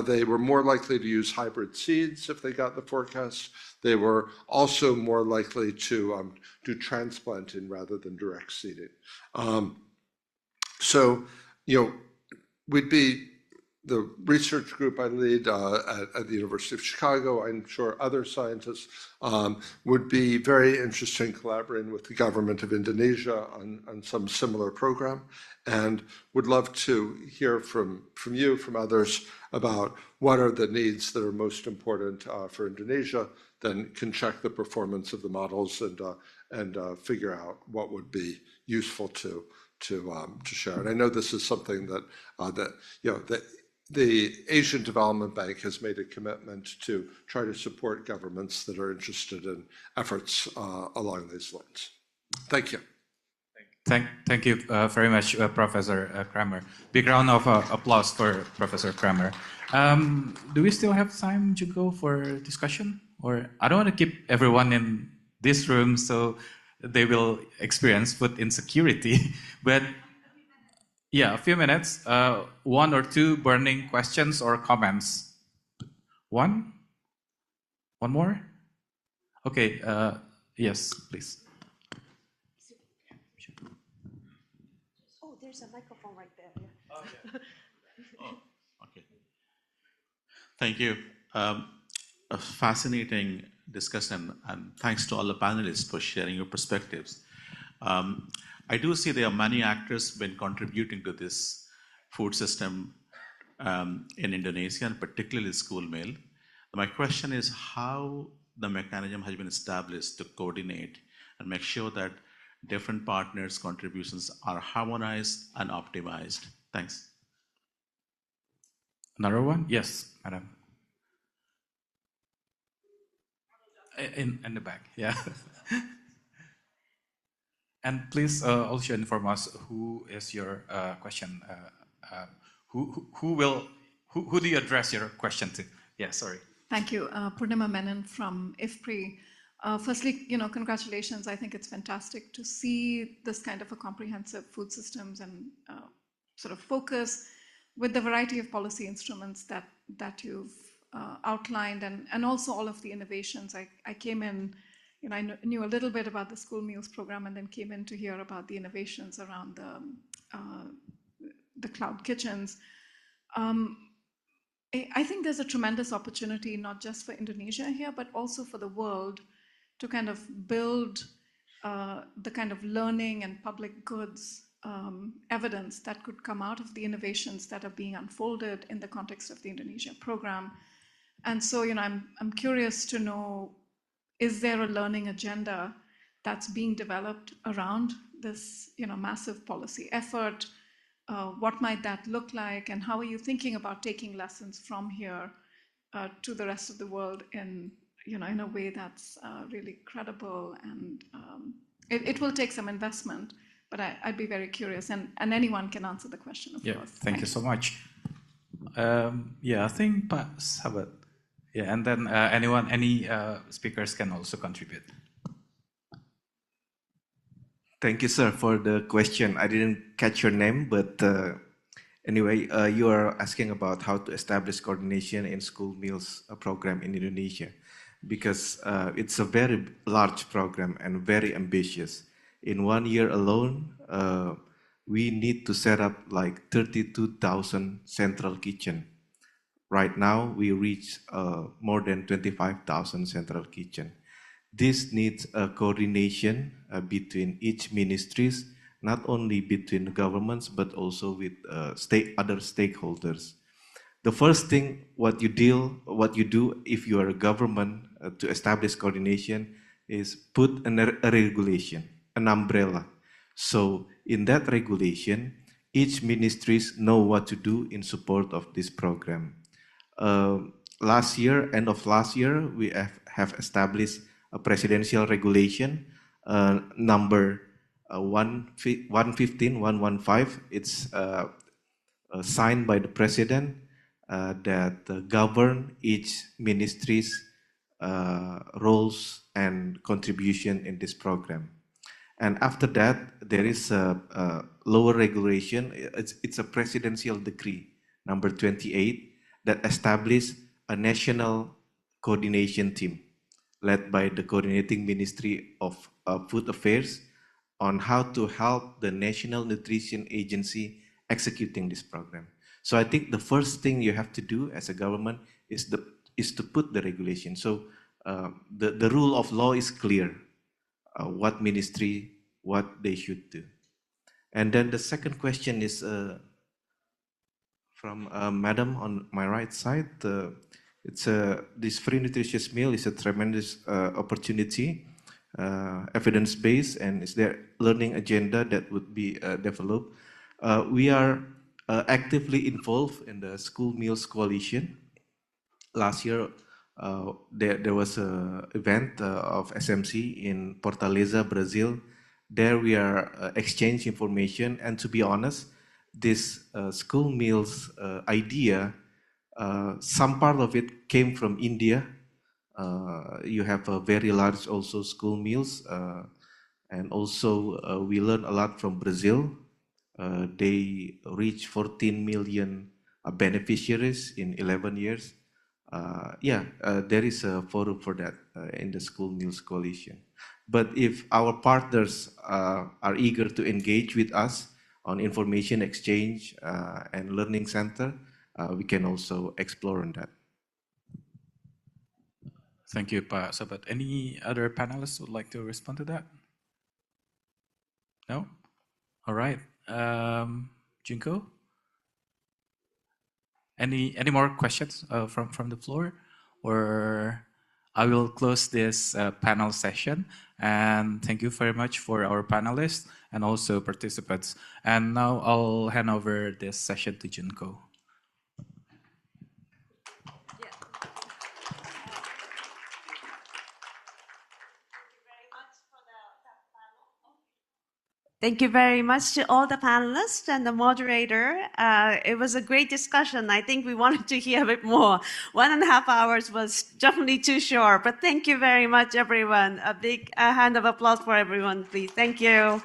They were more likely to use hybrid seeds if they got the forecast. They were also more likely to do transplanting rather than direct seeding. So, we'd be the research group I lead at the University of Chicago. I'm sure other scientists would be very interested in collaborating with the government of Indonesia on some similar program, and would love to hear from you, from others, about what are the needs that are most important for Indonesia, then can check the performance of the models and figure out what would be useful to share. And I know this is something that the Asian Development Bank has made a commitment to try to support governments that are interested in efforts along these lines. Thank you. Thank you very much, Professor Kramer. Big round of applause for Professor Kramer. Do we still have time to go for discussion? Or I don't want to keep everyone in this room so they will experience food insecurity, but yeah, a few minutes. One or two burning questions or comments. One more? Okay, yes, please. Oh, there's a microphone right there. Yeah. Oh, yeah. Oh, okay. Thank you. A fascinating discussion, and thanks to all the panelists for sharing your perspectives. I do see there are many actors been contributing to this food system in Indonesia, and particularly school meal. My question is how the mechanism has been established to coordinate and make sure that different partners' contributions are harmonized and optimized. Thanks. Another one? Yes, madam. In the back, yeah. And please also inform us who is your question. Who do you address your question to? Yeah, sorry. Thank you. Purnima Menon from IFPRI. Firstly, congratulations. I think it's fantastic to see this kind of a comprehensive food systems and sort of focus with the variety of policy instruments that you've outlined, and also all of the innovations. I came in, I knew a little bit about the school meals program, and then came in to hear about the innovations around the cloud kitchens. I think there's a tremendous opportunity, not just for Indonesia here, but also for the world, to kind of build the kind of learning and public goods evidence that could come out of the innovations that are being unfolded in the context of the Indonesia program. And so, I'm curious to know, is there a learning agenda that's being developed around this, massive policy effort? What might that look like? And how are you thinking about taking lessons from here to the rest of the world in a way that's really credible? And it will take some investment, but I'd be very curious. And anyone can answer the question, of course. Thank you so much. I think Pak Sabat. Yeah, and then any speakers can also contribute. Thank you, sir, for the question. I didn't catch your name, but anyway, you are asking about how to establish coordination in school meals program in Indonesia, because it's a very large program and very ambitious. In 1 year alone, we need to set up like 32,000 central kitchen. Right now, we reach more than 25,000 central kitchen. This needs a coordination between each ministries, not only between the governments, but also with other stakeholders. The first thing what you do if you are a government to establish coordination is put a regulation, an umbrella. So in that regulation, each ministries know what to do in support of this program. End of last year, we have established a presidential regulation number 115. It's signed by the president that govern each ministry's roles and contribution in this program. And after that, there is a lower regulation. It's a presidential decree number 28 that established a national coordination team led by the coordinating Ministry of Food Affairs on how to help the National Nutrition Agency executing this program. So I think the first thing you have to do as a government is to put the regulation. So the rule of law is clear, what ministry, what they should do. And then the second question is from Madam on my right side. This free nutritious meal is a tremendous opportunity, evidence-based, and is there learning agenda that would be developed. We are actively involved in the School Meals Coalition. Last year, there was an event of SMC in Fortaleza, Brazil. There we are exchange information, and to be honest, this school meals idea, some part of it came from India. You have a very large also school meals, and also we learn a lot from Brazil. They reach 14 million beneficiaries in 11 years. There is a forum for that in the School Meals Coalition. But if our partners are eager to engage with us on information exchange and learning center, we can also explore on that. Thank you, Pak Sabat. Any other panelists would like to respond to that? No? All right. Junko? Any more questions from the floor? Or I will close this panel session. And thank you very much for our panelists and also participants. And now I'll hand over this session to Junko. Thank you very much to all the panelists and the moderator. It was a great discussion. I think we wanted to hear a bit more. 1.5 hours was definitely too short, but thank you very much, everyone. A big hand of applause for everyone, please. Thank you.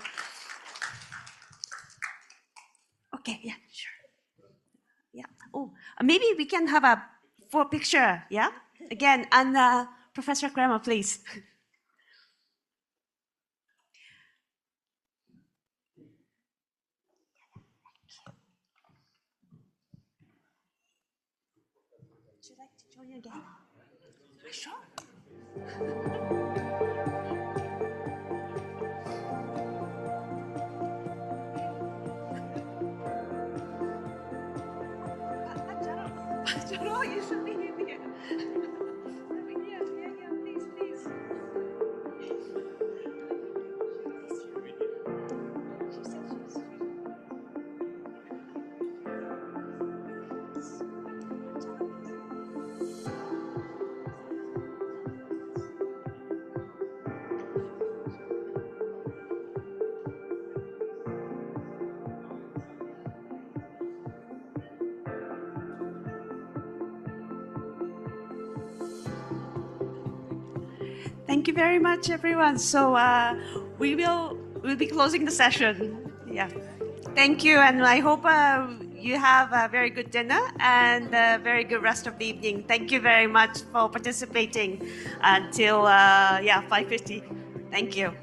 Okay, yeah, sure. Yeah. Oh, maybe we can have a picture, yeah? Again, and Professor Kramer, please. Would you like to join again? Sure. Jaro, you should be here. Yeah, please, please. Thank you very much, everyone. So we'll be closing the session. Yeah. Thank you, and I hope you have a very good dinner and a very good rest of the evening. Thank you very much for participating until 5:50. Thank you.